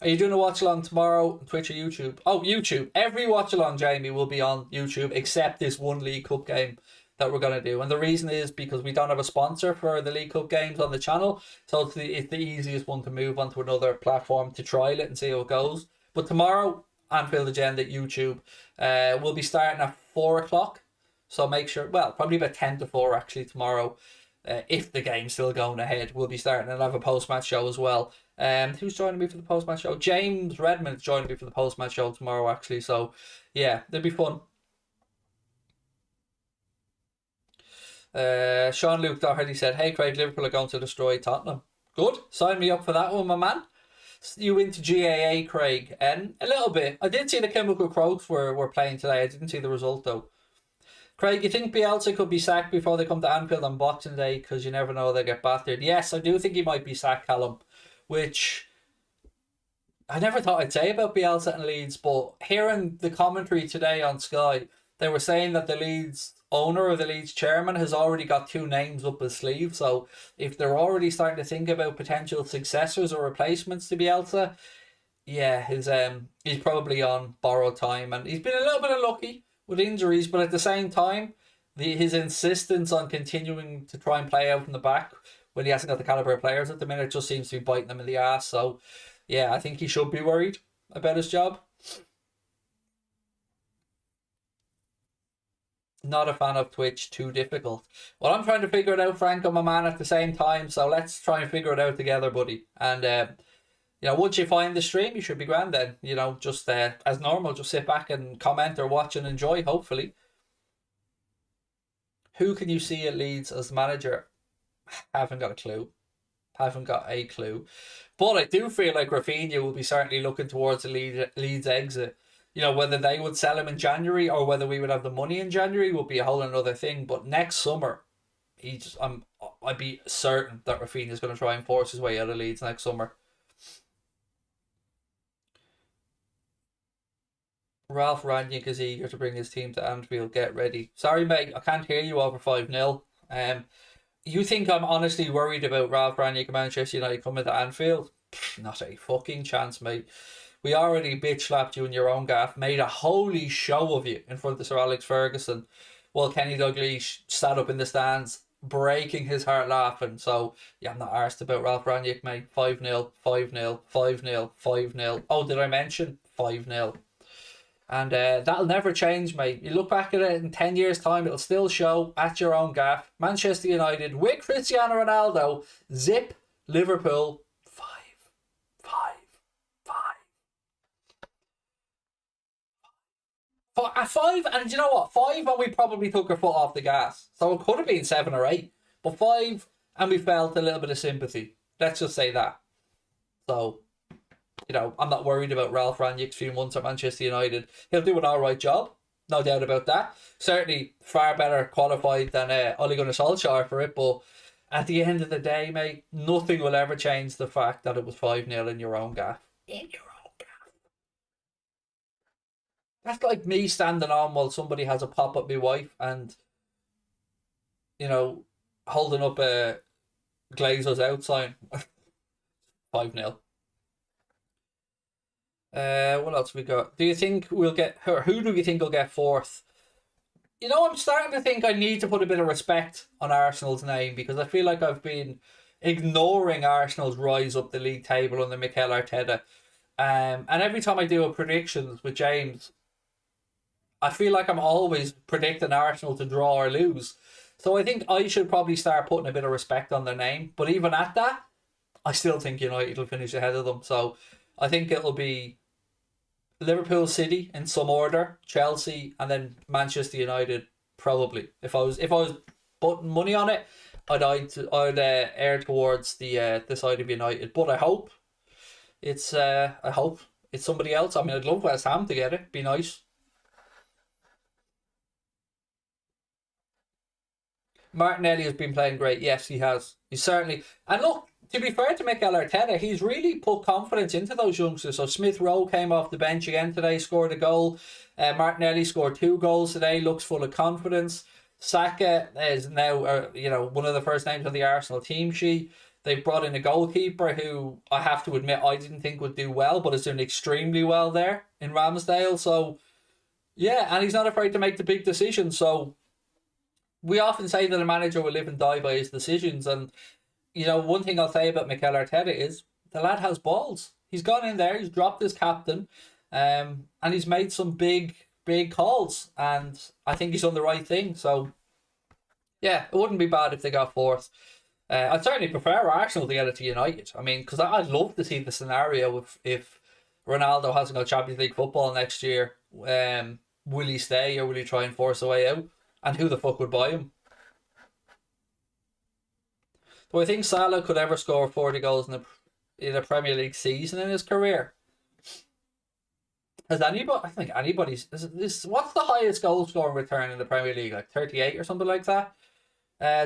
[SPEAKER 1] Are you doing a watch along tomorrow on Twitch or YouTube? Oh, YouTube. Every watch along, Jamie, will be on YouTube except this one League Cup game that we're going to do. And the reason is because we don't have a sponsor for the League Cup games on the channel. So it's the easiest one to move onto another platform to trial it and see how it goes. But tomorrow, Anfield Agenda YouTube, we'll be starting at 4 o'clock. So make sure, well, probably about 10 to 4 actually tomorrow. If the game's still going ahead, we'll be starting and have a post-match show as well. Who's joining me for the post-match show? James Redmond's joining me for the post-match show tomorrow, actually. So, yeah, it'll be fun. Sean Luke Doherty said, "Hey, Craig, Liverpool are going to destroy Tottenham." Good. Sign me up for that one, my man. You into GAA, Craig? And a little bit. I did see the Chemical Croaks were playing today. I didn't see the result, though. Craig, you think Bielsa could be sacked before they come to Anfield on Boxing Day? Because you never know, they get battered. Yes, I do think he might be sacked, Callum. Which I never thought I'd say about Bielsa and Leeds, but hearing the commentary today on Sky, they were saying that the Leeds owner or the Leeds chairman has already got 2 names up his sleeve. So if they're already starting to think about potential successors or replacements to Bielsa, yeah, he's probably on borrowed time, and he's been a little bit unlucky with injuries, but at the same time, his insistence on continuing to try and play out from the back when he hasn't got the caliber of players at the minute just seems to be biting him in the ass. So, yeah, I think he should be worried about his job. Not a fan of Twitch, too difficult. Well, I'm trying to figure it out, Frank, and my man, at the same time, so let's try and figure it out together, buddy. And, you know, once you find the stream, you should be grand then. You know, just as normal, just sit back and comment or watch and enjoy, hopefully. Who can you see at Leeds as manager? Haven't got a clue. Haven't got a clue. But I do feel like Rafinha will be certainly looking towards the Leeds exit. You know, whether they would sell him in January or whether we would have the money in January would be a whole another thing. But next summer, I'd be certain that Rafinha is going to try and force his way out of Leeds next summer. Ralph Rangnick is eager to bring his team to Anfield. Get ready. Sorry, mate, I can't hear you over 5-0. You think I'm honestly worried about Ralph Rangnick and Manchester United coming to Anfield? Not a fucking chance, mate. We already bitch slapped you in your own gaff, made a holy show of you in front of Sir Alex Ferguson, while Kenny Dalglish sat up in the stands, breaking his heart laughing. So, yeah, I'm not arsed about Ralph Rangnick, mate. 5-0, 5-0, 5-0, 5-0. Oh, did I mention 5-0? And that'll never change, mate. You look back at it in 10 years' time, it'll still show at your own gaff. Manchester United with Cristiano Ronaldo, zip Liverpool 5, 5, 5. At 5, and you know what? 5, and we probably took our foot off the gas. So it could have been 7 or 8. But 5, and we felt a little bit of sympathy. Let's just say that. So, you know, I'm not worried about Ralph Rangnick's few months at Manchester United. He'll do an alright job, no doubt about that. Certainly far better qualified than Ole Gunnar Solskjaer for it, but at the end of the day, mate, nothing will ever change the fact that it was 5-0 in your own gaff. In your own gaff. That's like me standing on while somebody has a pop at my wife and, you know, holding up a Glazers out sign. 5-0. What else we got? Do you think we'll get her? Who do you think will get 4th? You know, I'm starting to think I need to put a bit of respect on Arsenal's name because I feel like I've been ignoring Arsenal's rise up the league table under Mikel Arteta. And every time I do a predictions with James, I feel like I'm always predicting Arsenal to draw or lose. So I think I should probably start putting a bit of respect on their name. But even at that, I still think United will finish ahead of them. So I think it'll be Liverpool, City in some order, Chelsea, and then Manchester United. Probably, if I was putting money on it, I'd err towards the side of United. But I hope it's somebody else. I mean, I'd love West Ham to get it. Be nice. Martinelli has been playing great. Yes, he has. He's certainly... And look, to be fair to Mikel Arteta, he's really put confidence into those youngsters. So Smith Rowe came off the bench again today, scored a goal. Martinelli scored 2 goals today, looks full of confidence. Saka is now one of the first names on the Arsenal team sheet. They've brought in a goalkeeper who I have to admit I didn't think would do well, but is doing extremely well there in Ramsdale. So, yeah, and he's not afraid to make the big decisions. So, we often say that a manager will live and die by his decisions. And, one thing I'll say about Mikel Arteta is the lad has balls. He's gone in there, he's dropped his captain, and he's made some big calls. And I think he's done the right thing. So, yeah, it wouldn't be bad if they got fourth. I'd certainly prefer Arsenal to get it to United. I mean, because I'd love to see the scenario if Ronaldo hasn't got Champions League football next year. Will he stay or will he try and force a way out? And who the fuck would buy him? Do I think Salah could ever score 40 goals in a Premier League season in his career? Has anybody? I think anybody's. What's the highest goal scoring return in the Premier League? Like 38 or something like that?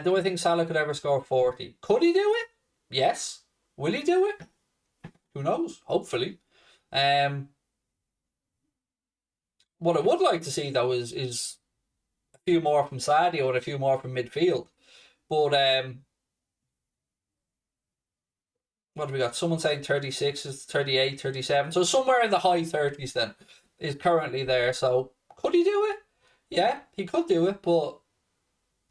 [SPEAKER 1] Do I think Salah could ever score 40? Could he do it? Yes. Will he do it? Who knows? Hopefully. What I would like to see though is a few more from Sadio and a few more from midfield. But what have we got? Someone saying 36 is 38, 37. So somewhere in the high 30s then is currently there. So could he do it? Yeah, he could do it, but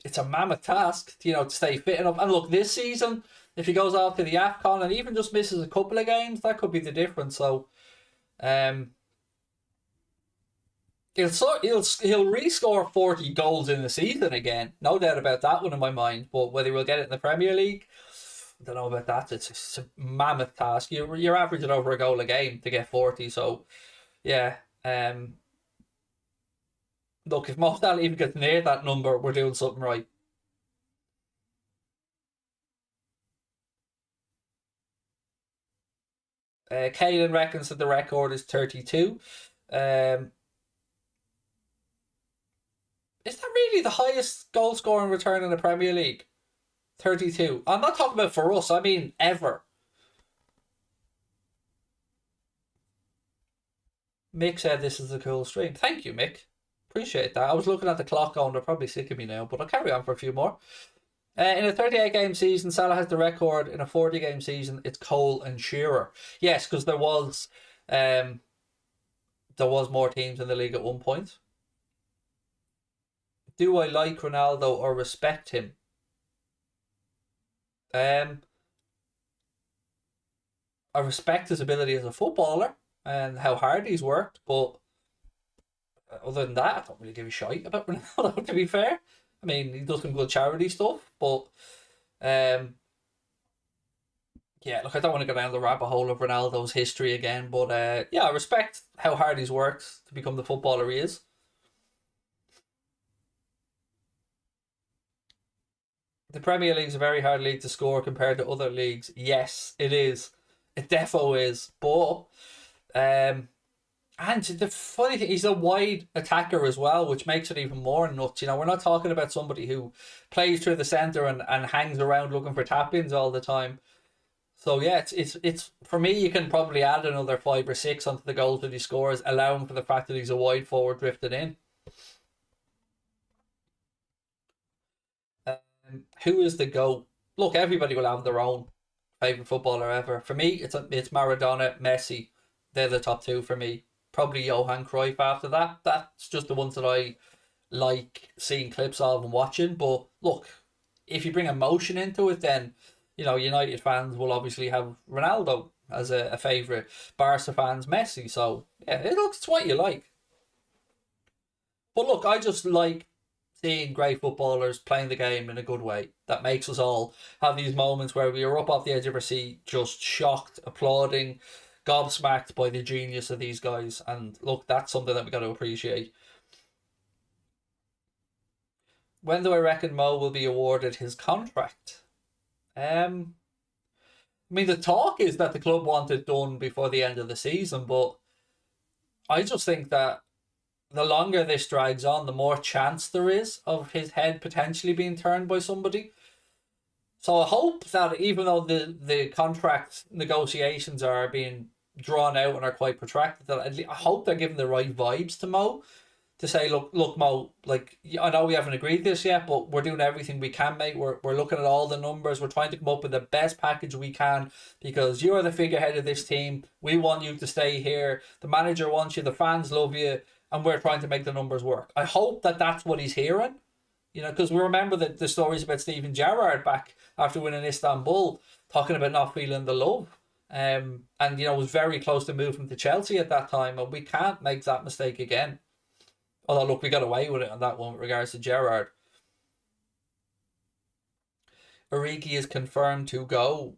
[SPEAKER 1] it's a mammoth task, to stay fit enough. And look, this season, if he goes off to the AFCON and even just misses a couple of games, that could be the difference. So, he'll rescore 40 goals in the season again. No doubt about that one in my mind. But whether we'll get it in the Premier League, I don't know about that. It's a mammoth task. You're averaging over a goal a game to get 40. So, yeah. Look, if Mo Salah even gets near that number, we're doing something right. Caelan reckons that the record is 32. Is that really the highest goal scoring return in the Premier League? 32. I'm not talking about for us, I mean ever. Mick said this is a cool stream. Thank you, Mick. Appreciate that. I was looking at the clock going, they're probably sick of me now, but I'll carry on for a few more. In a 38-game season, Salah has the record. In a 40-game season, it's Cole and Shearer. Yes, because there was more teams in the league at one point. Do I like Ronaldo or respect him? I respect his ability as a footballer and how hard he's worked, but other than that, I don't really give a shite about Ronaldo, to be fair. I mean, he does some good charity stuff, but yeah, look, I don't want to go down the rabbit hole of Ronaldo's history again, but yeah, I respect how hard he's worked to become the footballer he is. The Premier League's a very hard league to score compared to other leagues. Yes, it is. It defo is. But and the funny thing, he's a wide attacker as well, which makes it even more nuts. We're not talking about somebody who plays through the centre and hangs around looking for tap-ins all the time. So yeah, it's for me, you can probably add another 5 or 6 onto the goals that he scores, allowing for the fact that he's a wide forward drifted in. Who is the GOAT? Look, everybody will have their own favourite footballer ever. For me, it's Maradona, Messi. They're the top 2 for me. Probably Johan Cruyff after that. That's just the ones that I like seeing clips of and watching. But look, if you bring emotion into it, then United fans will obviously have Ronaldo as a favourite. Barca fans, Messi. So yeah, it's what you like. But look, I just like seeing great footballers playing the game in a good way. That makes us all have these moments where we are up off the edge of our seat, just shocked, applauding, gobsmacked by the genius of these guys. And look, that's something that we got to appreciate. When do I reckon Mo will be awarded his contract? I mean, the talk is that the club want it done before the end of the season, but I just think that the longer this drags on, the more chance there is of his head potentially being turned by somebody. So I hope that even though the contract negotiations are being drawn out and are quite protracted, that I hope they're giving the right vibes to Mo to say, look, Mo, like, I know we haven't agreed this yet, but we're doing everything we can, mate. We're looking at all the numbers. We're trying to come up with the best package we can because you're the figurehead of this team. We want you to stay here. The manager wants you. The fans love you. And we're trying to make the numbers work. I hope that that's what he's hearing. You know, because we remember the stories about Steven Gerrard back after winning Istanbul, talking about not feeling the love. And, you know, was very close to moving to Chelsea at that time. And we can't make that mistake again. Although, look, we got away with it on that one with regards to Gerrard. Origi is confirmed to go.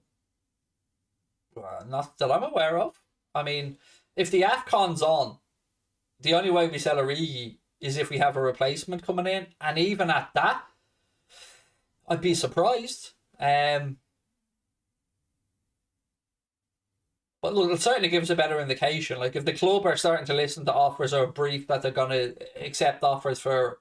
[SPEAKER 1] Not that I'm aware of. I mean, if the AFCON's on, the only way we sell Origi is if we have a replacement coming in. And even at that, I'd be surprised. But look, it certainly gives a better indication. Like, if the club are starting to listen to offers or brief that they're going to accept offers for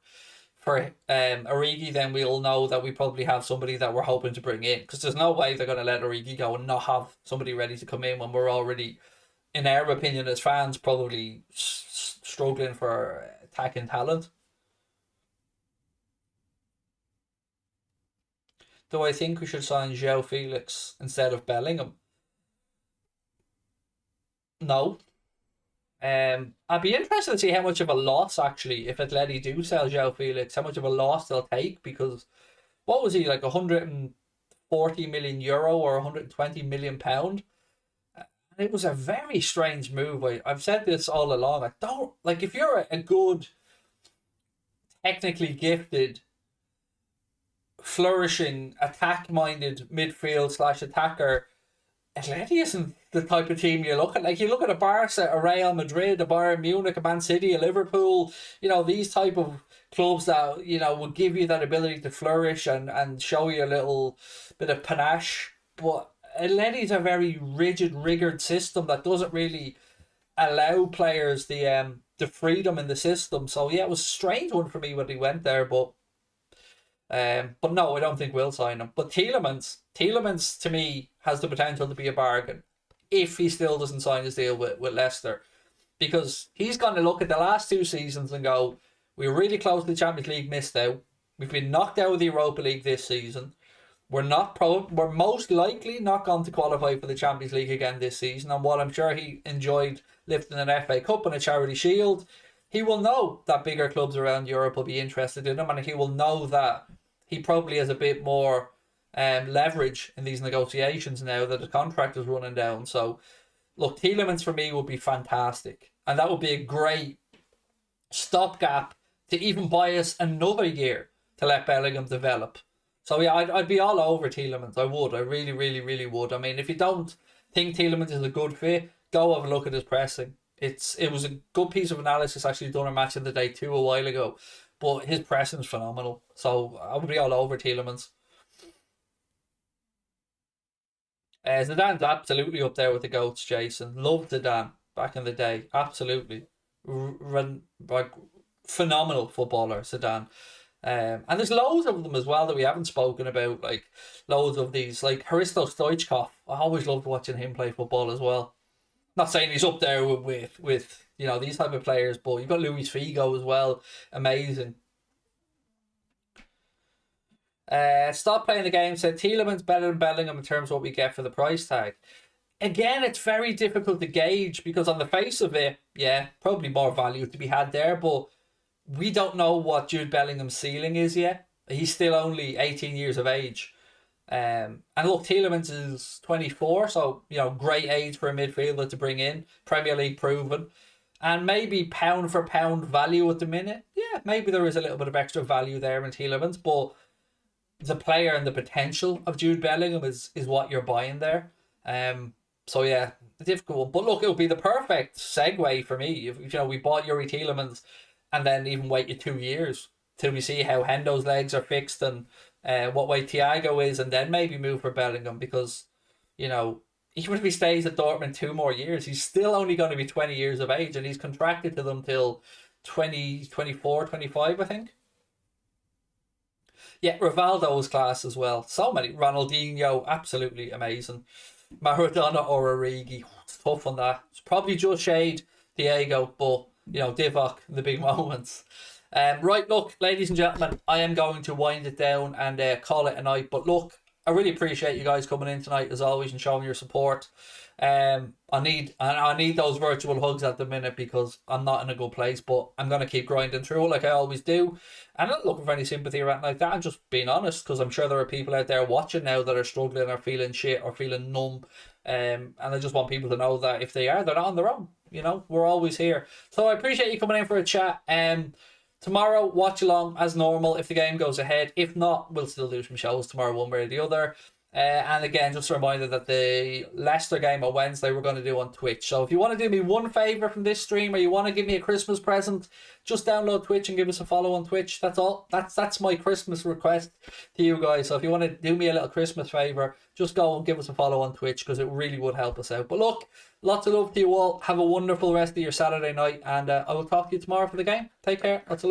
[SPEAKER 1] Origi, then we'll know that we probably have somebody that we're hoping to bring in. Because there's no way they're going to let Origi go and not have somebody ready to come in when we're already, in our opinion as fans, probably struggling for attacking talent. Do I think we should sign João Felix instead of Bellingham? No. I'd be interested to see how much of a loss, actually, if Atleti do sell João Felix, how much of a loss they'll take, because what was he, like 140 million euro or 120 million pound? It was a very strange move. I've said this all along. I don't like, if you're a good, technically gifted, flourishing, attack-minded midfield / attacker, Atleti isn't the type of team you look at. Like, you look at a Barca, a Real Madrid, a Bayern Munich, a Man City, a Liverpool, you know, these type of clubs that, you know, will give you that ability to flourish and show you a little bit of panache. But Atleti's a very rigid, rigored system that doesn't really allow players the freedom in the system. So yeah, it was a strange one for me when he went there, but no, I don't think we'll sign him. But Tielemans to me has the potential to be a bargain if he still doesn't sign his deal with Leicester, because he's going to look at the last 2 seasons and go, we were really close to the Champions League, missed out. We've been knocked out of the Europa League this season. We're most likely not going to qualify for the Champions League again this season. And while I'm sure he enjoyed lifting an FA Cup and a Charity Shield, he will know that bigger clubs around Europe will be interested in him, and he will know that he probably has a bit more leverage in these negotiations now that the contract is running down. So, look, Tielemans for me would be fantastic, and that would be a great stopgap to even buy us another year to let Bellingham develop. So yeah, I'd be all over Tielemans. I would. I really, really, really would. I mean, if you don't think Tielemans is a good fit, go have a look at his pressing. It was a good piece of analysis actually done on Match of the Day 2 a while ago, but his pressing's phenomenal. So I would be all over Tielemans. Zidane's absolutely up there with the GOATs, Jason. Loved Zidane back in the day. Absolutely. Like, phenomenal footballer, Zidane. And there's loads of them as well that we haven't spoken about, like loads of these, like Hristo Stoichkov. I always loved watching him play football as well. Not saying he's up there with you know, these type of players, but you've got Luis Figo as well. Amazing. Stop playing the game said Tielemans better than Bellingham in terms of what we get for the price tag. Again, it's very difficult to gauge because on the face of it, yeah, probably more value to be had there, but we don't know what Jude Bellingham's ceiling is yet. He's still only 18 years of age. And look, Tielemans is 24, so, you know, great age for a midfielder to bring in. Premier League proven. And maybe pound for pound value at the minute. Yeah, maybe there is a little bit of extra value there in Tielemans, but the player and the potential of Jude Bellingham is what you're buying there. So yeah, difficult one. But look, it would be the perfect segue for me if, you know, we bought Yuri Tielemans and then even wait 2 years till we see how Hendo's legs are fixed and what way Thiago is, and then maybe move for Bellingham, because, you know, even if he stays at Dortmund 2 more years, he's still only going to be 20 years of age, and he's contracted to them till 24, 25, I think. Yeah, Rivaldo was class as well. So many. Ronaldinho, absolutely amazing. Maradona or Origi, it's tough on that. It's probably just shade Diego, but Divock, the big moments. Right, look, ladies and gentlemen, I am going to wind it down and call it a night. But look, I really appreciate you guys coming in tonight as always and showing your support. I need those virtual hugs at the minute because I'm not in a good place, but I'm gonna keep grinding through it like I always do. I'm not looking for any sympathy or anything like that. I'm just being honest because I'm sure there are people out there watching now that are struggling or feeling shit or feeling numb. And I just want people to know that if they are, they're not on their own. We're always here. So I appreciate you coming in for a chat. Tomorrow, watch along as normal if the game goes ahead. If not, we'll still do some shows tomorrow, one way or the other. And again, just a reminder that the Leicester game on Wednesday we're going to do on Twitch. So if you want to do me one favour from this stream, or you want to give me a Christmas present, just download Twitch and give us a follow on Twitch. That's all. That's my Christmas request to you guys. So if you want to do me a little Christmas favour, just go and give us a follow on Twitch because it really would help us out. But look, lots of love to you all. Have a wonderful rest of your Saturday night, and I will talk to you tomorrow for the game. Take care. Lots of love.